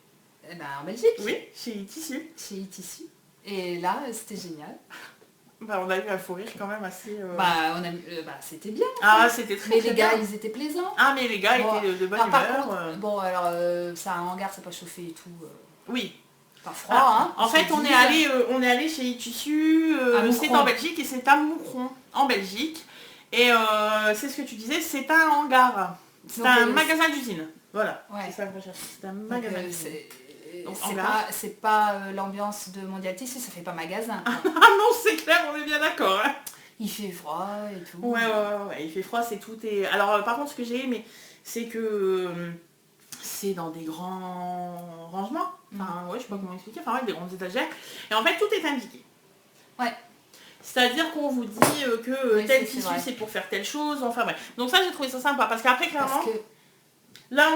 en Belgique. Oui, chez Tissu. Chez Tissu. Et là, c'était génial. Bah, on a eu un fou rire quand même assez... C'était bien. Ah, c'était très Mais très les gars, bien. ils étaient plaisants. Ah, mais les gars Bon, étaient de bonne alors, par humeur. contre, bon, alors, ça, un hangar, c'est pas chauffé et tout. Oui. Pas froid, hein. En fait, on est allé chez Tissu, c'est en Belgique et c'est à Moucron, en Belgique. Et c'est ce que tu disais, c'est un hangar. C'est un magasin d'usine. Voilà. Ouais. C'est ça que je cherche. C'est un magasin d'usine. Donc, c'est pas l'ambiance de Mondial Tissu, ça fait pas magasin. Ah non, c'est clair, on est bien d'accord. Hein. Il fait froid et tout. Ouais, il fait froid, c'est tout. Et... Alors, par contre, ce que j'ai aimé, c'est que c'est dans des grands rangements. Enfin, ouais, je sais pas comment expliquer. Enfin, ouais, des grandes étagères. Et en fait, tout est indiqué. Ouais. C'est-à-dire qu'on vous dit que tel tissu c'est pour faire telle chose, enfin bref. Donc ça j'ai trouvé ça sympa parce qu'après clairement... Là,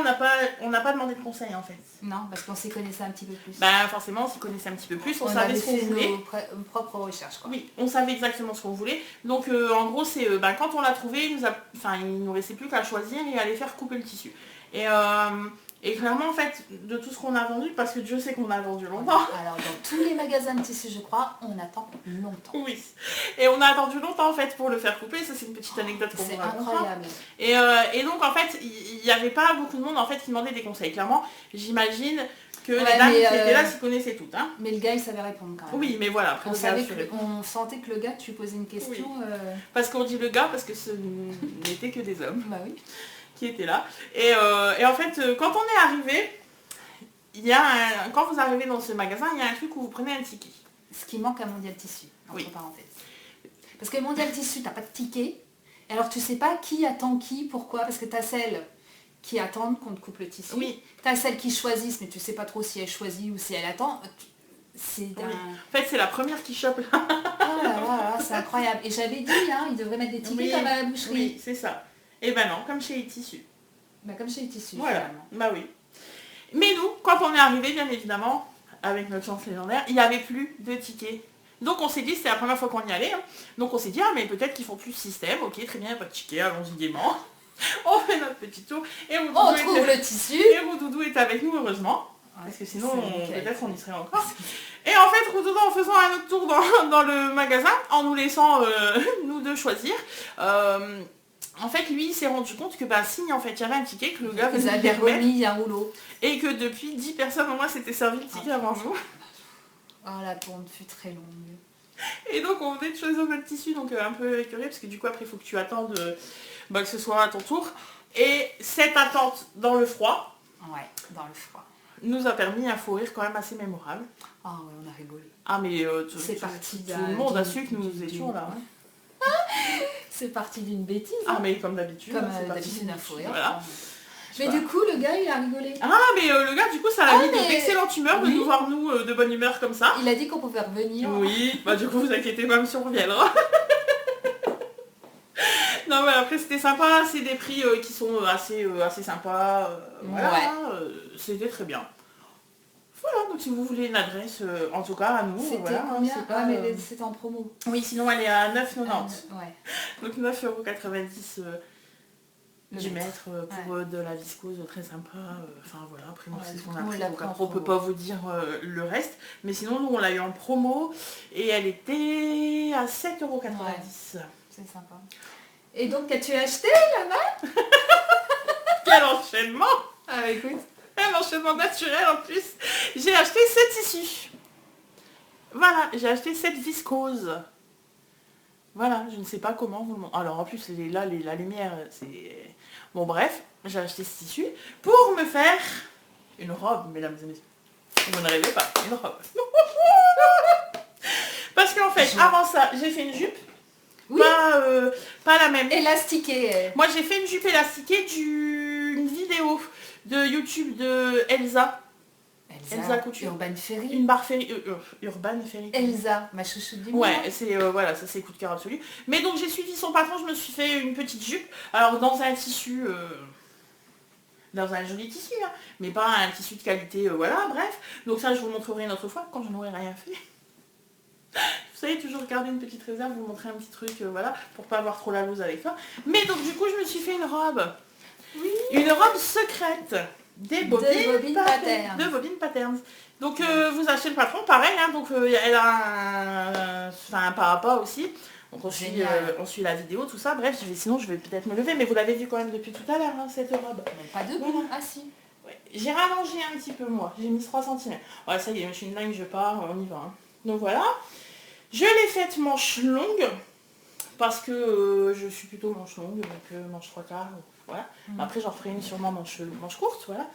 on n'a pas demandé de conseils en fait. Non, parce qu'on s'y connaissait un petit peu plus. Bah forcément, on s'y connaissait un petit peu plus, on savait avait ce qu'on fait voulait. nos propres recherches, quoi. Oui, on savait exactement ce qu'on voulait. Donc en gros, c'est quand on l'a trouvé, il nous restait plus qu'à choisir et à aller faire couper le tissu. Et clairement, en fait, de tout ce qu'on a vendu, parce que Dieu sait qu'on a vendu longtemps. Alors, dans tous les magasins de tissus, je crois, on attend longtemps. Oui. Et on a attendu longtemps, en fait, pour le faire couper. Ça, c'est une petite anecdote qu'on vous C'est racontera. incroyable. Et donc, en fait, il n'y avait pas beaucoup de monde, en fait, qui demandait des conseils. Clairement, j'imagine que les dames qui étaient là s'y connaissaient toutes. Hein. Mais le gars, il savait répondre quand même. Oui, mais voilà. Après, on sentait que le gars, tu posais une question... Oui. Parce qu'on dit le gars, parce que ce n'était que des hommes. Bah oui. Qui étaient là. Et en fait, quand on est arrivé, quand vous arrivez dans ce magasin, il y a un truc où vous prenez un ticket. Ce qui manque à Mondial Tissu, entre Oui. parenthèses. Parce que Mondial Tissu, t'as pas de ticket. Et alors tu sais pas qui attend qui, pourquoi. Parce que t'as celles qui attendent qu'on te coupe le tissu. Oui. T'as celles qui choisissent, mais tu sais pas trop si elle choisit ou si elle attend. C'est Oui. En fait, c'est la première qui chope là. Oh là là, c'est incroyable. Et j'avais dit, hein, ils devraient mettre des tickets comme à la boucherie. Oui, c'est ça. Et ben non, comme chez les tissus. Bah, comme chez les tissus, Voilà. finalement. Bah oui. Mais nous, quand on est arrivé, bien évidemment, avec notre chance légendaire, il n'y avait plus de tickets. Donc on s'est dit, c'était la première fois qu'on y allait, hein. Donc on s'est dit, ah mais peut-être qu'ils font plus de système, ok, très bien, pas de ticket, allons-y gaiement. On fait notre petit tour. Et On trouve le tissu. Et Roudoudou est avec nous, heureusement. Parce que sinon, peut-être on y serait encore. Et en fait, Roudoudou, en faisant un autre tour dans le magasin, en nous laissant nous deux choisir, en fait, lui, il s'est rendu compte que si, en fait, il y avait un ticket, que le gars Vous avez remis un rouleau. et que depuis 10 personnes au moins s'étaient servi le ticket avant nous. Oh, la tourne fut très longue. Et donc, on venait de choisir notre tissu, donc un peu écœuré, parce que du coup, après, il faut que tu attendes que ce soit à ton tour. Et cette attente dans le froid, Ouais, dans le froid. nous a permis un fou rire quand même assez mémorable. Ah ouais, on a rigolé. Ah mais C'est parti tout le monde a su que nous étions là. Hein. C'est parti d'une bêtise. Ah mais comme d'habitude. Comme c'est parti d'habitude, d'une un fou rire. Voilà. Mais du coup, le gars, il a rigolé. Ah mais le gars, du coup, ça l'a mis mais- d'excellente humeur de Oui. nous voir, nous, de bonne humeur comme ça. Il a dit qu'on pouvait revenir. Oui, bah du coup, vous inquiétez pas, monsieur, on reviendra. Non mais après c'était sympa, c'est des prix qui sont assez sympas, voilà, Ouais. C'était très bien. Voilà, donc si vous voulez une adresse, en tout cas à nous, C'était voilà, combien c'est pas, Ah, mais c'était en promo. Oui, sinon elle est à 9,90. Ouais. Donc 9,90 € Le du mètre. mètre pour de la viscose très sympa. Enfin voilà, après nous Ouais, c'est ce du qu'on coup, a on pris, l'a donc pris en après on peut promo. pas vous dire le reste. Mais sinon nous on l'a eu en promo et elle était à 7,90 €. C'est sympa. Et donc, as-tu acheté là-bas? Quel enchaînement! Ah, écoute. Un enchaînement naturel en plus. J'ai acheté 7 tissus. Voilà, j'ai acheté 7 viscoses. Voilà, je ne sais pas comment vous le montrez. Alors en plus, la lumière, c'est... Bon bref, j'ai acheté ce tissu pour me faire une robe, mesdames et messieurs. Vous ne rêvez pas, une robe. Parce qu'en fait, avant ça, j'ai fait une jupe. Oui. Pas la même. Élastiqué. Moi, j'ai fait une jupe élastiquée d'une vidéo de YouTube de Elsa. Elsa Couture. Urban Ferry. Une barre Ferry, Urban Ferry. Elsa, ma chouchoute du mois. Ouais, c'est voilà, ça c'est coup de cœur absolu. Mais donc j'ai suivi son patron, je me suis fait une petite jupe. Alors dans un tissu, dans un joli tissu, hein, mais pas un tissu de qualité, voilà, bref. Donc ça je vous le montrerai une autre fois quand je n'aurai rien fait. Vous savez, toujours garder une petite réserve, vous montrer un petit truc, voilà, pour pas avoir trop la loose avec ça. Mais donc du coup je me suis fait une robe. Oui. Une robe secrète. Des bobines patterns. De bobines patterns. Donc vous achetez le patron, pareil, hein, donc elle a un pas à pas aussi. Donc on suit la vidéo, tout ça. Bref, sinon je vais peut-être me lever, mais vous l'avez vu quand même depuis tout à l'heure, hein, cette robe. Mais pas debout. Voilà. Ah si. Ouais. J'ai rallongé un petit peu moi, j'ai mis 3 cm. Ouais, ça y est, je suis une dingue, je pars, on y va. Hein. Donc voilà. Je l'ai faite manche longue, parce que je suis plutôt manche longue, donc manche 3/4. Voilà. Après j'en ferai une sûrement manche courte, voilà.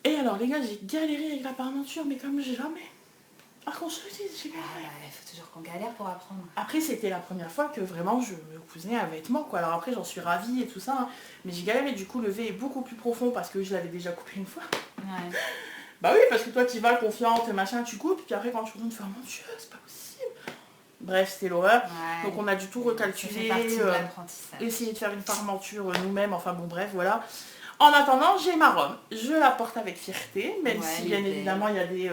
Et alors les gars, j'ai galéré avec la parmenture, mais comme jamais. Par contre, j'ai galéré. Il faut toujours qu'on galère pour apprendre. Après c'était la première fois que vraiment je me cousais un vêtement, quoi. Alors après j'en suis ravie et tout ça, hein. Mais j'ai galéré, du coup le V est beaucoup plus profond parce que je l'avais déjà coupé une fois. Ouais. Bah oui, parce que toi tu vas confiante, machin, tu coupes, puis après quand tu retournes, tu fais oh mon Dieu, c'est pas possible. Bref, c'était l'horreur. Ouais. Donc on a du tout recalculé, Ça fait partie de l'apprentissage. essayer de faire une parmenture nous-mêmes, enfin bon bref, voilà. En attendant, j'ai ma robe. Je la porte avec fierté, même Ouais, si elle bien est belle. évidemment il y a des...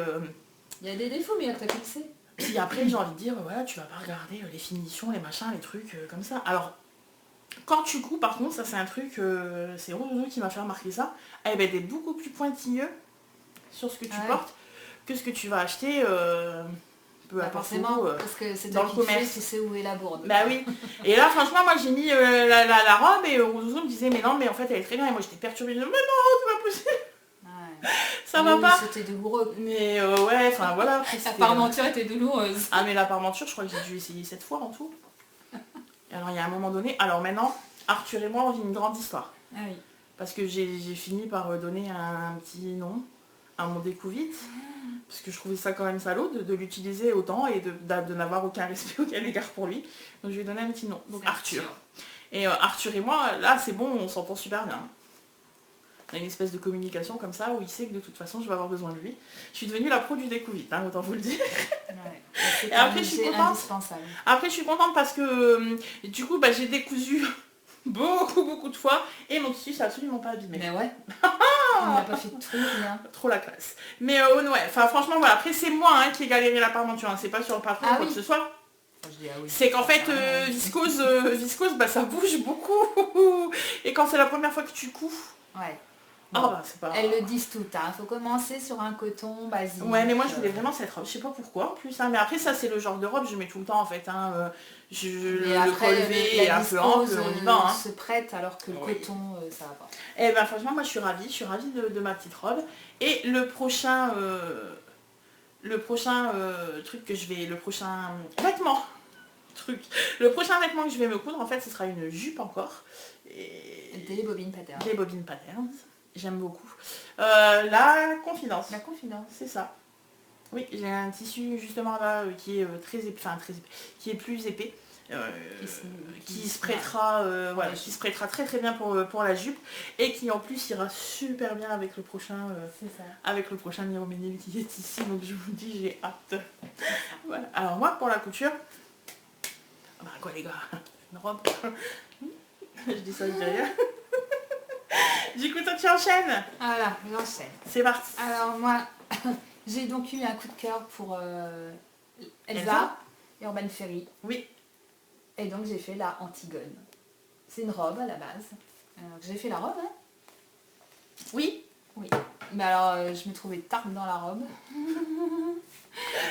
Il y a des défauts, mais t'as pensé. Puis après j'ai envie de dire, voilà, tu vas pas regarder les finitions, les machins, les trucs comme ça. Alors, quand tu couds, par contre, ça c'est un truc, c'est Rose qui m'a fait remarquer ça, elle va être beaucoup plus pointilleux sur ce que tu Ouais. portes que ce que tu vas acheter peu Bah, importe forcément, où, parce que c'est dans toi le qui fais, commerce. tu sais où est la bourde. Bah oui. Et là, franchement, moi j'ai mis la robe et Rose me disait, mais non, mais en fait elle est très bien. Et moi j'étais perturbée, je disais, mais non, c'est pas possible, Ouais. ça Oui, va oui, pas. C'était douloureux. Mais ouais, enfin voilà. Après, La c'était, parmenture était douloureuse. Ah mais la parmenture, je crois que j'ai dû essayer 7 fois en tout. Et alors il y a un moment donné, alors maintenant, Arthur et moi on vit une grande histoire. Ah oui. Parce que j'ai fini par donner un petit nom à mon découvite. Parce que je trouvais ça quand même salaud de l'utiliser autant et de n'avoir aucun respect aucun égard pour lui. Donc je lui ai donné un petit nom. Donc C'est Arthur. Et Arthur et moi, là c'est bon, on s'entend super bien. On a une espèce de communication comme ça où il sait que de toute façon je vais avoir besoin de lui. Je suis devenue la pro du découvite, hein, autant vous le dire. Ouais. C'est Et après je suis contente. indispensable. Après je suis contente parce que du coup j'ai décousu beaucoup de fois et mon tissu s'est absolument pas abîmé. Mais ouais. On n'a pas fait de trou, rien. Trop la classe. Mais ouais, enfin franchement voilà, après c'est moi qui ai galéré la parmenture, hein. C'est pas sur le patron ou quoi que ce soit. Je dis, ah oui. C'est qu'en fait viscose, bah ça bouge beaucoup. Et quand c'est la première fois que tu couds, Ouais. c'est pas... Elles le disent toutes, hein. Faut commencer sur un coton basique. Ouais mais moi je voulais vraiment cette robe, je sais pas pourquoi en plus, hein. Mais après ça c'est le genre de robe que je mets tout le temps en fait, hein. Mais le après, collevé et la un peu ample, viscose on y va, hein. se prête alors que le Oui. coton, ça va pas. Et ben franchement moi je suis ravie de ma petite robe. Et le prochain truc que je vais, le prochain vêtement que je vais me coudre en fait ce sera une jupe encore. Et Des bobines pattern. des bobines patterns, j'aime beaucoup. La confidence. La confidence. C'est ça. Oui, j'ai un tissu justement là qui est très épais, qui est plus épais. Qui se prêtera qui se prêtera très bien pour la jupe et qui en plus ira super bien avec le prochain Miroménil qui est ici, donc je vous dis j'ai hâte. Voilà. Alors moi pour la couture, bah quoi les gars, une robe. Je dis ça, je dis rien. Du coup toi tu enchaînes. Voilà, j'enchaîne. C'est parti. Alors moi, j'ai donc eu un coup de cœur pour Elsa Elsa et Urban Ferry. Oui. Et donc j'ai fait la Antigone. C'est une robe à la base. J'ai fait la robe, hein. Oui. Oui. Mais alors je me trouvais tarte dans la robe.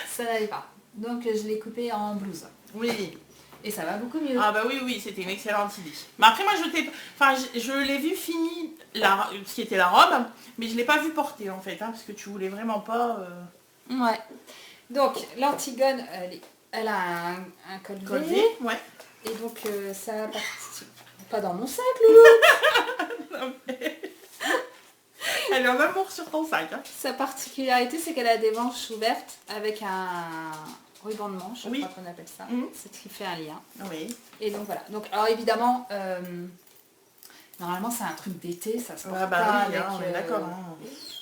Ça n'allait pas. Donc je l'ai coupée en blouse. Oui. Et ça va beaucoup mieux. Ah bah oui, c'était une excellente idée. Mais après moi je l'ai vu fini ce qui était la robe, mais je l'ai pas vu porter en fait, hein, parce que tu voulais vraiment pas... Ouais. Donc l'Antigone, elle a un col V. Collier, ouais. Et donc ça participe. Pas dans mon sac, Loulou. Non, mais... Elle est en amour sur ton sac. Hein. Sa particularité, c'est qu'elle a des manches ouvertes avec un ruban de manche, je crois qu'on appelle ça. C'est ce qui fait un lien. Oui. Et donc voilà. Donc alors évidemment, normalement c'est un truc d'été, ça se porte pas avec... on est d'accord. Hein.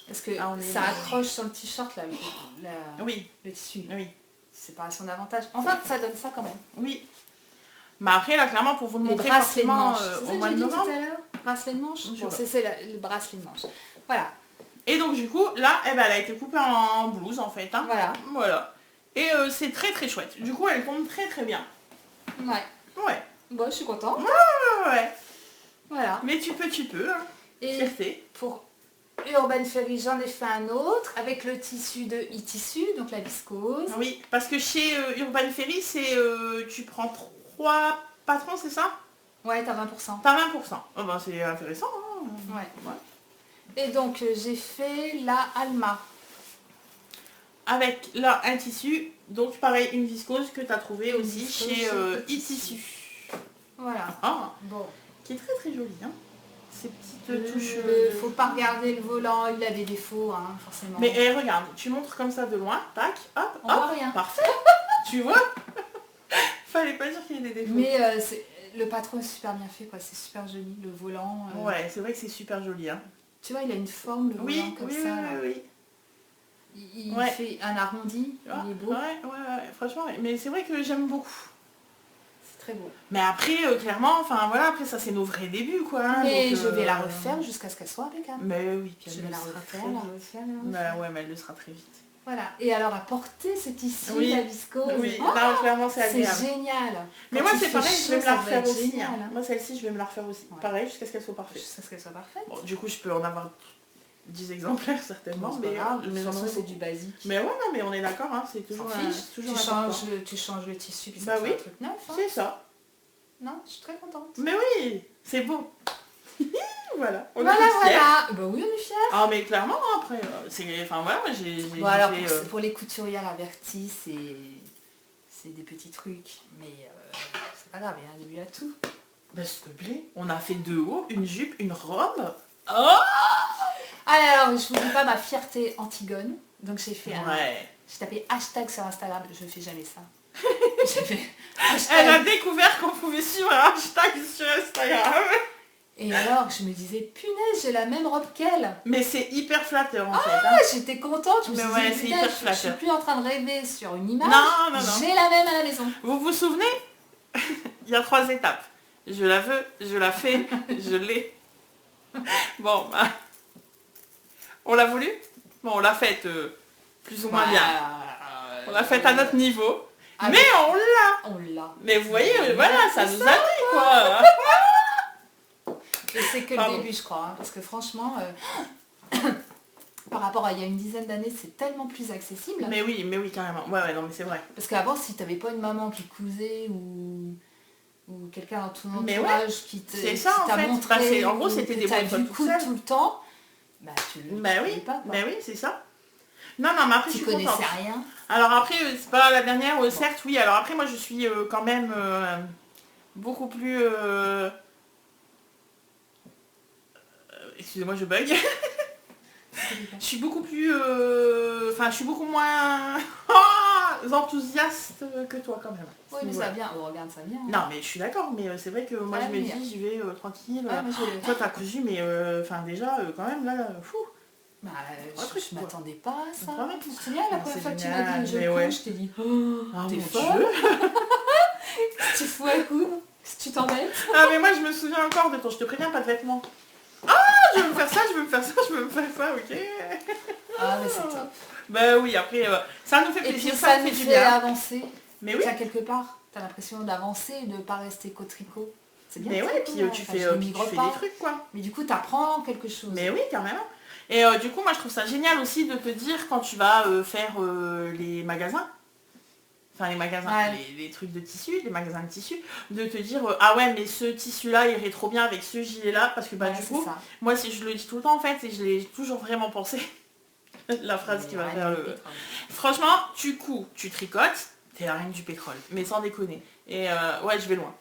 Parce que ça accroche sur le t-shirt là, le tissu. Oui. C'est pas à son avantage. Enfin, ça donne ça quand même. Oui. Mais après là clairement pour vous le montrer bracelets de forcément manche. au mois de novembre. Bracelet de manche. Bon, c'est le bracelet de manche. Voilà. Et donc du coup là elle a été coupée en blouse en fait. Hein. Voilà. Et c'est très chouette. Du coup elle tombe très bien. Ouais. Bon, je suis contente. Ouais. Voilà. Mais tu peux. Hein. Et fierté. Pour Urban Ferry, j'en ai fait un autre avec le tissu de e-tissu, donc la viscose. Oui, parce que chez Urban Ferry, c'est tu prends 3 patrons, c'est ça? Ouais, t'as 20%. T'as 20%. Oh ben, c'est intéressant. Hein. Ouais. Et donc j'ai fait la Alma. Avec là un tissu, donc pareil, une viscose que tu as trouvé aussi chez e-tissu. Voilà. Bon. Qui est très jolie. Hein. Ces petites touches... Faut pas regarder le volant, il a des défauts, hein, forcément. Mais regarde, tu montres comme ça de loin, tac, hop, on voit rien. Parfait. Tu vois. Fallait pas dire qu'il y a des défauts. Mais le patron est super bien fait, quoi. C'est super joli, le volant. Ouais, c'est vrai que c'est super joli. Hein. Tu vois, il a une forme, le volant, comme ça. Oui. Il fait un arrondi, il est beau. Ouais, franchement, mais c'est vrai que j'aime beaucoup. très beau. Mais après, clairement, enfin voilà, après ça c'est nos vrais débuts quoi. Hein, Mais donc, je vais la refaire jusqu'à ce qu'elle soit impeccable. Mais oui, puis Je elle vais le la sera refaire, très la vite. refaire, la refaire. Bah ouais, mais elle le sera très vite. Voilà. Et alors à porter ce tissu, Oui, la viscose. oui, Oh, non, clairement c'est c'est agréable. génial. Mais Quand moi il c'est fait pareil, je vais chaud, me la ça doit refaire être aussi. génial, Hein. hein. Moi celle-ci, je vais me la refaire aussi. Ouais. Pareil, jusqu'à ce qu'elle soit parfaite. Jusqu'à ce qu'elle soit parfaite. Bon, du coup, je peux en avoir 10 exemplaires certainement, Bon, mais, c'est pas grave, mais de toute j'en façon, aurai c'est beaucoup. du basique. Mais ouais, non, mais on est d'accord, hein, c'est T'en toujours, fiches, toujours tu important. changes le tissu, puis Bah ça fait oui. un truc neuf. Hein. C'est ça. Non, je suis très contente. Mais oui, c'est beau. Voilà, on est Voilà, tous fiers. voilà. Bah oui, on est fiers. Ah mais clairement après, c'est, enfin voilà, moi j'ai Bon alors fait, pour les couturières averties, c'est des petits trucs, mais c'est pas grave, il y a un début à tout. bah s'il te plaît, on a fait 2 hauts, une jupe, une robe. Allez alors, je vous dis pas ma fierté Antigone, donc j'ai fait Ouais. j'ai tapé hashtag sur Instagram, je fais jamais ça. J'ai fait Elle a hashtag. découvert qu'on pouvait suivre un hashtag sur Instagram. Et alors je me disais, punaise, j'ai la même robe qu'elle. Mais c'est hyper flatteur en fait. Ah, Hein. j'étais contente, je me Mais suis ouais, dit, c'est putain, hyper je suis flatteur. plus en train de rêver sur une image. Non, non, non. J'ai la même à la maison. Vous vous souvenez? Il y a 3 étapes. Je la veux, je la fais, je l'ai. Bon, bah, on l'a voulu? Bon, on l'a faite plus ou moins bien. On l'a faite à notre niveau. Ah, mais on l'a. on l'a. Mais vous voyez, Mais voilà, ça nous a dit quoi. Et c'est que Pardon. le début, je crois, hein, parce que franchement, par rapport à il y a une dizaine d'années, c'est tellement plus accessible. Mais oui, carrément. Ouais, ouais, non, mais c'est vrai. Parce qu'avant, si t'avais pas une maman qui cousait ou quelqu'un dans ton Mais entourage qui te c'est qui ça, en t'a fait. montré, Bah, c'est- en gros, ou c'était que des t'as bonnes vu fois coudre toute tout le temps, bah tu Bah tu oui, savais pas, quoi. bah oui, c'est ça. Non, non, mais après, je Tu suis connaissais contente. rien. Alors après, c'est pas la dernière, certes, oui. Alors après, moi, je suis quand même beaucoup plus... excusez-moi, je bug. Je suis beaucoup plus... Enfin, je suis beaucoup moins enthousiaste que toi, quand même. Oui, mais ça vient. Oh, regarde, ça vient. hein. Non, mais je suis d'accord, mais c'est vrai que moi, Ah, je me oui. dis, j'y vais tranquille. Ouais, moi, Toi, t'as cousu, mais enfin, déjà, quand même, là, fou. bah, Un truc, je quoi. m'attendais pas à ça. Vraiment. Tu te souviens la Non, première c'est fois que tu génial, m'as dit je mais couds, ouais. je t'ai dit Ah, t'es mon folle. Dieu. Tu fous à coudre, si tu t'embêtes. Ah, mais moi, je me souviens encore de ton, je te préviens, pas de vêtements. Ah, je veux me faire ça, je veux me faire ça, je veux me faire ça, ok. Ah mais c'est top. Bah oui, après, ça nous fait Et puis plaisir, ça nous nous fait du fait bien. avancer. Mais oui, Ça quelque part, t'as l'impression d'avancer et de ne pas rester qu'au tricot. C'est bien. mais le ouais, tricot, puis hein. tu Enfin, fais, je puis tu migre fais pas. des trucs, quoi. Mais du coup, t'apprends quelque chose. Mais oui, carrément. Et du coup, moi, je trouve ça génial aussi de te dire quand tu vas faire les magasins, enfin les magasins, Ouais. les trucs de tissu, les magasins de tissu, de te dire ah ouais, mais ce tissu-là irait trop bien avec ce gilet-là, parce que bah Ouais, du c'est coup, ça. moi, si je le dis tout le temps en fait, et je l'ai toujours vraiment pensé, la phrase qui va Ouais, faire le le... pétrole. Franchement, tu couds, tu tricotes, t'es la reine du pétrole, mais sans déconner. Et ouais, je vais loin.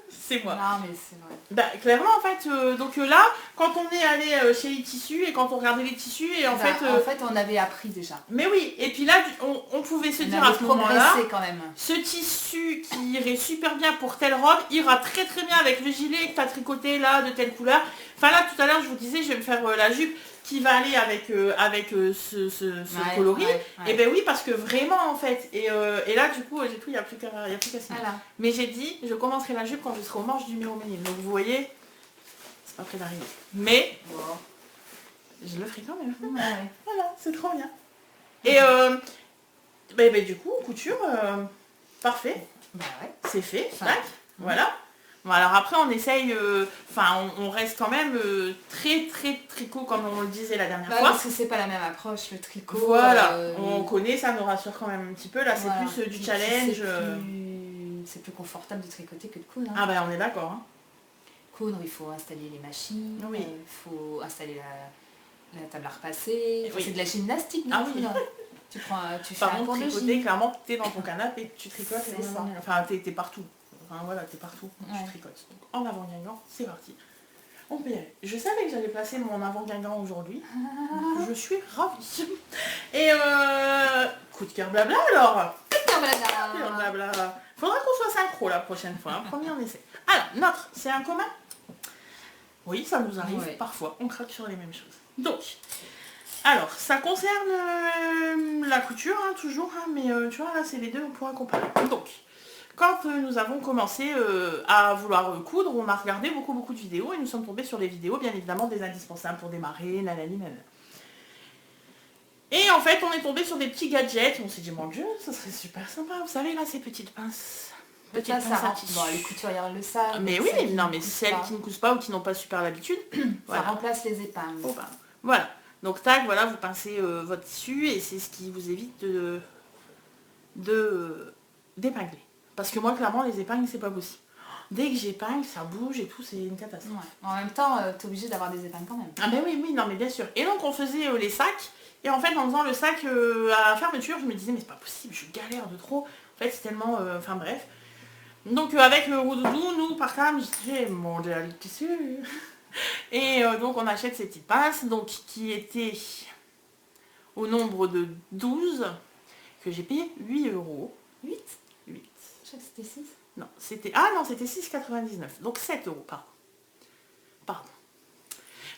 C'est moi. Non mais c'est vrai. Bah, clairement en fait, donc là, quand on est allé chez les tissus et quand on regardait les tissus et en Bah, fait... on avait appris déjà. Mais oui, et puis là, on pouvait se On dire à avait ce moment-là, progressé quand même. ce tissu qui irait super bien pour telle robe, ira très très bien avec le gilet que tu as tricoté là, de telle couleur. Enfin là, tout à l'heure, je vous disais, je vais me faire la jupe qui va aller avec ce Ouais, coloris. ouais, ouais. Et ben oui, parce que vraiment en fait. Et là, du coup, j'ai tout, il n'y a plus qu'à signer. Voilà. Mais j'ai dit, je commencerai la jupe quand je serai au manche du Ménil. Donc vous voyez, c'est pas près d'arriver. Mais Bon. je le ferai quand même. Ouais, ouais. Voilà, c'est trop bien. Et du coup, couture, parfait, Bah ouais. c'est fait, Enfin, tac, voilà. Bon, alors après on essaye, on reste quand même très très tricot comme on le disait la dernière Bah, fois. parce que c'est pas la même approche, le tricot. Voilà, on connaît, ça nous rassure quand même un petit peu. Là c'est voilà. plus Et du puis, challenge. C'est plus confortable de tricoter que de coudre. hein. Ah bah on est d'accord. Hein. Coudre, il faut installer les machines, Oui. il faut installer la table à repasser. Enfin, Oui. c'est de la gymnastique, Ah du oui. coup, là. Tu fais Par un contre, cours de tricoter, gym. clairement, t'es dans ton canapé, tu tricotes. C'est ça. Enfin, t'es partout. Enfin, voilà, t'es partout, Ouais. tu tricotes. Donc, en avant-guingant, c'est parti. On peut y aller. Je savais que j'allais placer mon avant-guingant aujourd'hui. Donc, je suis ravie. Et coup de cœur blabla alors. Cœur blabla. Faudra qu'on soit synchro la prochaine fois. Hein. Premier en essai. Alors, notre, c'est un commun. Oui, ça nous arrive Ouais. parfois. On craque sur les mêmes choses. Donc, alors, ça concerne la couture, hein, toujours, hein, mais tu vois, là, c'est les deux, on pourra comparer. Donc, quand nous avons commencé à vouloir coudre, on a regardé beaucoup de vidéos et nous sommes tombés sur les vidéos, bien évidemment, des indispensables pour démarrer, nanana. Et en fait, on est tombé sur des petits gadgets. On s'est dit, mon Dieu, ça serait super sympa. Vous savez, là, ces petites pinces. Petites pinces à tissu. Bon, les couturières le savent. Mais oui, non, mais celles qui ne cousent pas ou qui n'ont pas super l'habitude. Ça remplace les épingles. Oh, ben, voilà. Donc, tac, voilà, vous pincez votre tissu et c'est ce qui vous évite d'épingler. Parce que moi, clairement, les épingles, c'est pas possible. Dès que j'épingle, ça bouge et tout, c'est une catastrophe. Ouais. En même temps, t'es obligé d'avoir des épingles quand même. Ah ben oui, non mais bien sûr. Et donc on faisait les sacs, et en fait en faisant le sac à la fermeture, je me disais mais c'est pas possible, je galère de trop. En fait c'est tellement... Enfin bref. Donc avec le Roudoudou, nous par contre, j'ai mon le tissu. Et donc on achète ces petites pinces, donc qui étaient au nombre de 12, que j'ai payé 8 €. 8 Je crois que c'était 6. Non, c'était... Ah non, c'était 6,99. Donc 7 €, pardon.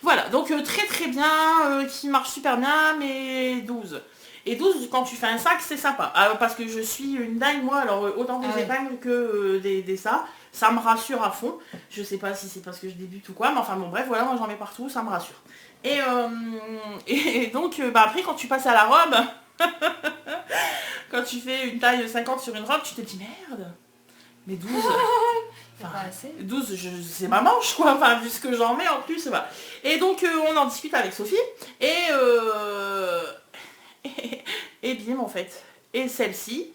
Voilà, donc très bien, qui marche super bien, mais 12. Et 12, quand tu fais un sac, c'est sympa. Parce que je suis une dingue, moi, alors autant des épingles que des ça me rassure à fond. Je sais pas si c'est parce que je débute ou quoi, mais enfin bon bref, voilà, moi j'en mets partout, ça me rassure. Et donc, après, quand tu passes à la robe, quand tu fais une taille 50 sur une robe, tu te dis merde, mais 12... Enfin, 12, c'est ma manche quoi, enfin vu ce que j'en mets en plus, voilà. Et donc on en discute avec Sophie, et bim en fait. Et celles-ci,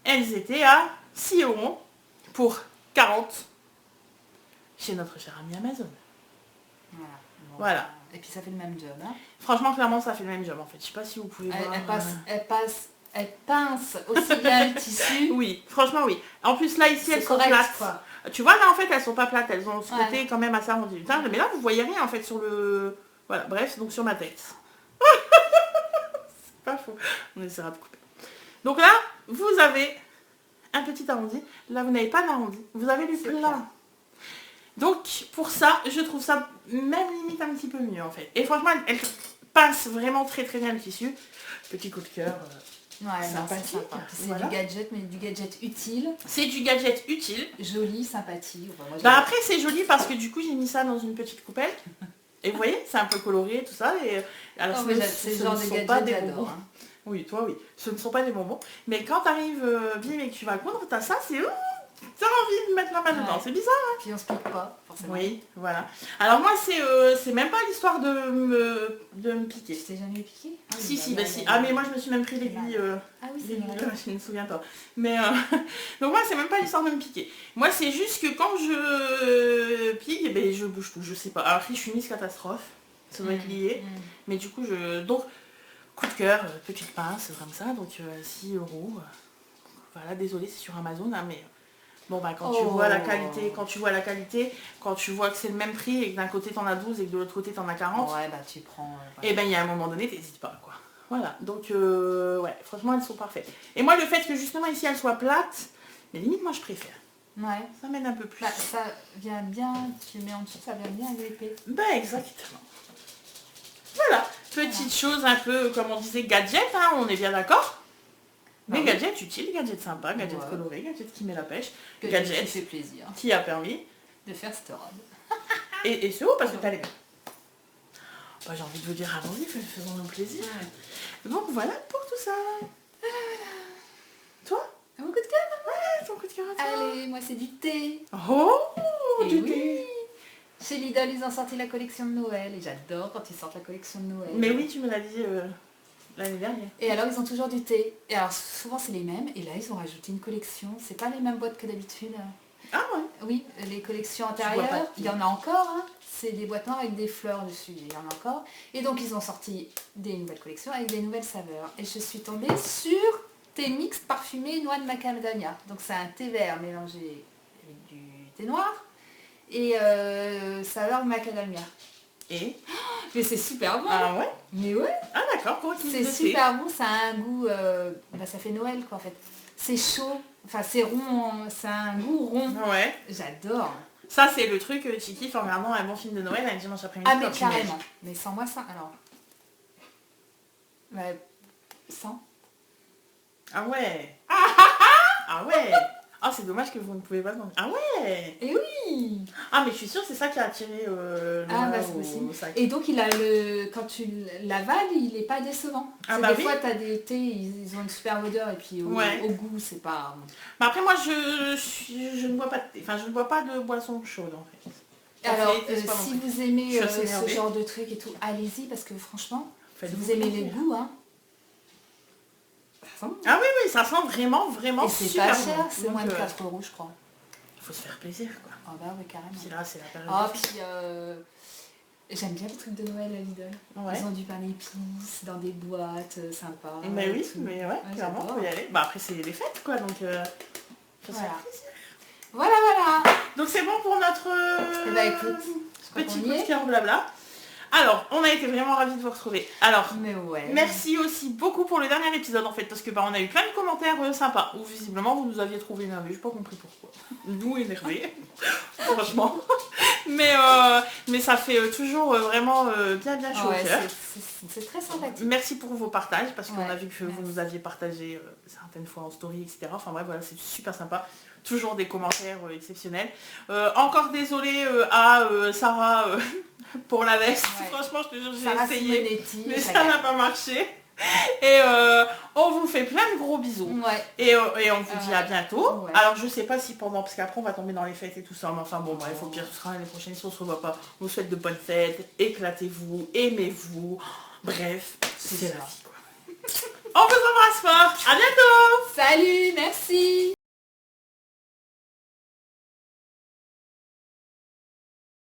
elles étaient à 6 € pour 40 chez notre cher ami Amazon. Voilà. Bon, voilà. Et puis ça fait le même job. Hein. Franchement, clairement, ça fait le même job en fait. Je sais pas si vous pouvez voir. Elle pince aussi bien le tissu. Oui, franchement oui. En plus là ici elles sont correct, plates. Quoi. Tu vois là en fait elles sont pas plates, elles ont ce côté quand même assez arrondi. Mais là vous voyez rien en fait sur le... Voilà, bref, donc sur ma tête. C'est pas faux. On essaiera de couper. Donc là, vous avez un petit arrondi. Là vous n'avez pas d'arrondi. Vous avez du plat. Donc pour ça, je trouve ça même limite un petit peu mieux en fait. Et franchement, elle pince vraiment très bien le tissu. Petit coup de cœur. Ouais, sympathique. C'est du gadget, mais du gadget utile. C'est du gadget utile. Joli, sympathique. Enfin, moi, après, c'est joli parce que du coup, j'ai mis ça dans une petite coupelle. Et vous voyez, c'est un peu coloré, tout ça. Et alors, c'est le genre de gadget que j'adore. Hein. Oui, toi, oui. Ce ne sont pas des bonbons. Mais quand tu arrives, bim, et que tu vas coudre, t'as ça, c'est... T'as envie de mettre la main dedans, c'est bizarre, hein. Puis on se pique pas, forcément. Oui, voilà. Alors moi, c'est même pas l'histoire de me piquer. Tu t'es jamais piqué? Si. Ah, mais moi, je me suis même pris l'aiguille. Ah oui, c'est vrai. Je me souviens pas. Mais, donc moi, c'est même pas l'histoire de me piquer. Moi, c'est juste que quand je pique, ben, je bouge tout, je sais pas. Alors, après, je suis Miss Catastrophe, ça doit être lié. Mais du coup, donc, coup de cœur, petite pince, comme ça, donc 6 €. Voilà, désolé, c'est sur Amazon, hein, mais... Bon bah quand tu vois la qualité, quand tu vois que c'est le même prix et que d'un côté t'en as 12 et que de l'autre côté t'en as 40. Ouais bah tu prends. Et ben il y a un moment donné, t'hésites pas quoi. Voilà, donc ouais, franchement elles sont parfaites. Et moi le fait que justement ici elles soient plates, mais limite moi je préfère. Ouais. Ça m'aide un peu plus. Bah, ça vient bien, tu le mets en dessous, ça vient bien agripper. Bah exactement. Voilà, petite chose un peu comme on disait gadget, hein, on est bien d'accord. Mais gadget utile, gadget sympa, gadget coloré, gadget qui met la pêche, gadget qui fait plaisir, qui a permis de faire cette robe. et c'est haut parce que t'as les mains. Bah, j'ai envie de vous dire allons-y, faisons-nous plaisir. Ouais. Donc voilà pour tout ça. Toi? Un coup de cœur? Ouais, ton coup de cœur à toi. Allez, moi c'est du thé. Oh, du thé. Chez Lidl, ils ont sorti la collection de Noël et j'adore quand ils sortent la collection de Noël. Mais oui, tu me l'as dit l'année dernière. Et alors ils ont toujours du thé. Et alors souvent c'est les mêmes. Et là ils ont rajouté une collection. C'est pas les mêmes boîtes que d'habitude. Ah ouais. Oui, les collections antérieures, il y en a encore. Hein. C'est des boîtes noires avec des fleurs dessus. Il y en a encore. Et donc ils ont sorti des nouvelles collections avec des nouvelles saveurs. Et je suis tombée sur thé mixte parfumé noix de macadamia. Donc c'est un thé vert mélangé avec du thé noir. Et saveur macadamia. Et mais c'est super bon. Ah ouais. Mais ouais. Ah d'accord, c'est super bon, ça a un goût, ça fait Noël quoi en fait. C'est chaud, enfin c'est rond, ça a un goût rond. Ouais. J'adore. Ça c'est le truc tu kiffes en regardant un bon film de Noël un dimanche après-midi. Ah mais carrément. Mais sans moi ça, alors. Ouais, sans. Ah ouais. Ah ouais. Ah, c'est dommage que vous ne pouvez pas... Ah ouais. Et oui. Ah, mais je suis sûre que c'est ça qui a attiré Ah bah Lola c'est au possible. sac. Et donc quand tu l'avales, il est pas décevant. Ah C'est bah des oui. fois t'as des thés, ils ont une super odeur et puis Ouais. au goût c'est pas. Mais après, moi, je ne bois pas de thé. Enfin, je ne bois pas de boisson chaude, en fait. Alors Café, thé, c'est pas mon si truc. vous aimez Je suis assez ce énervée. genre de truc et tout, allez-y parce que franchement, si Faites-vous vous aimez les plaisir. goûts, hein. Ça sent bon. Ah oui, oui, ça sent vraiment, vraiment Et c'est super pas bon. cher, c'est Donc, moins de 4 euros je crois. il faut se faire plaisir, quoi. Ah bah oui carrément. Puis là, c'est la période. Ah de fête. puis j'aime bien les trucs de Noël à Lidl. Ouais. Ils ont du pain d'épices dans des boîtes sympas. Mais oui, tout. mais ouais, clairement, j'adore. faut y aller. Bah après, c'est les fêtes, quoi, donc... faut se Voilà. faire plaisir. Voilà. Donc c'est bon pour notre Eh bah écoute, je crois petit qu'on coup y de est. cœur blabla. Alors, on a été vraiment ravis de vous retrouver. Alors, Mais ouais. merci aussi beaucoup pour le dernier épisode en fait, parce que on a eu plein de commentaires sympas, où visiblement vous nous aviez trouvé énervés, j'ai pas compris pourquoi. Nous énervés, franchement. Mais ça fait toujours vraiment bien chaud Ouais, au cœur. c'est très sympathique. Merci pour vos partages, parce qu'on Ouais, a vu que vous nous aviez partagé certaines fois en story, etc. Enfin bref, voilà, c'est super sympa. Toujours des commentaires exceptionnels. Encore désolé à Sarah pour la veste. Ouais. Franchement, je te jure, j'ai Sarah essayé, Simonetti, mais ça chacun. n'a pas marché. Et on vous fait plein de gros bisous. Ouais. Et on vous dit à bientôt. Ouais. Alors je sais pas si parce qu'après on va tomber dans les fêtes et tout ça, mais enfin bon bref, au pire ce sera l'année prochaine si on se revoit pas. On vous souhaite de bonnes fêtes, éclatez-vous, aimez-vous. Bref, c'est la ça. vie quoi. On vous embrasse fort. À bientôt. Salut, merci.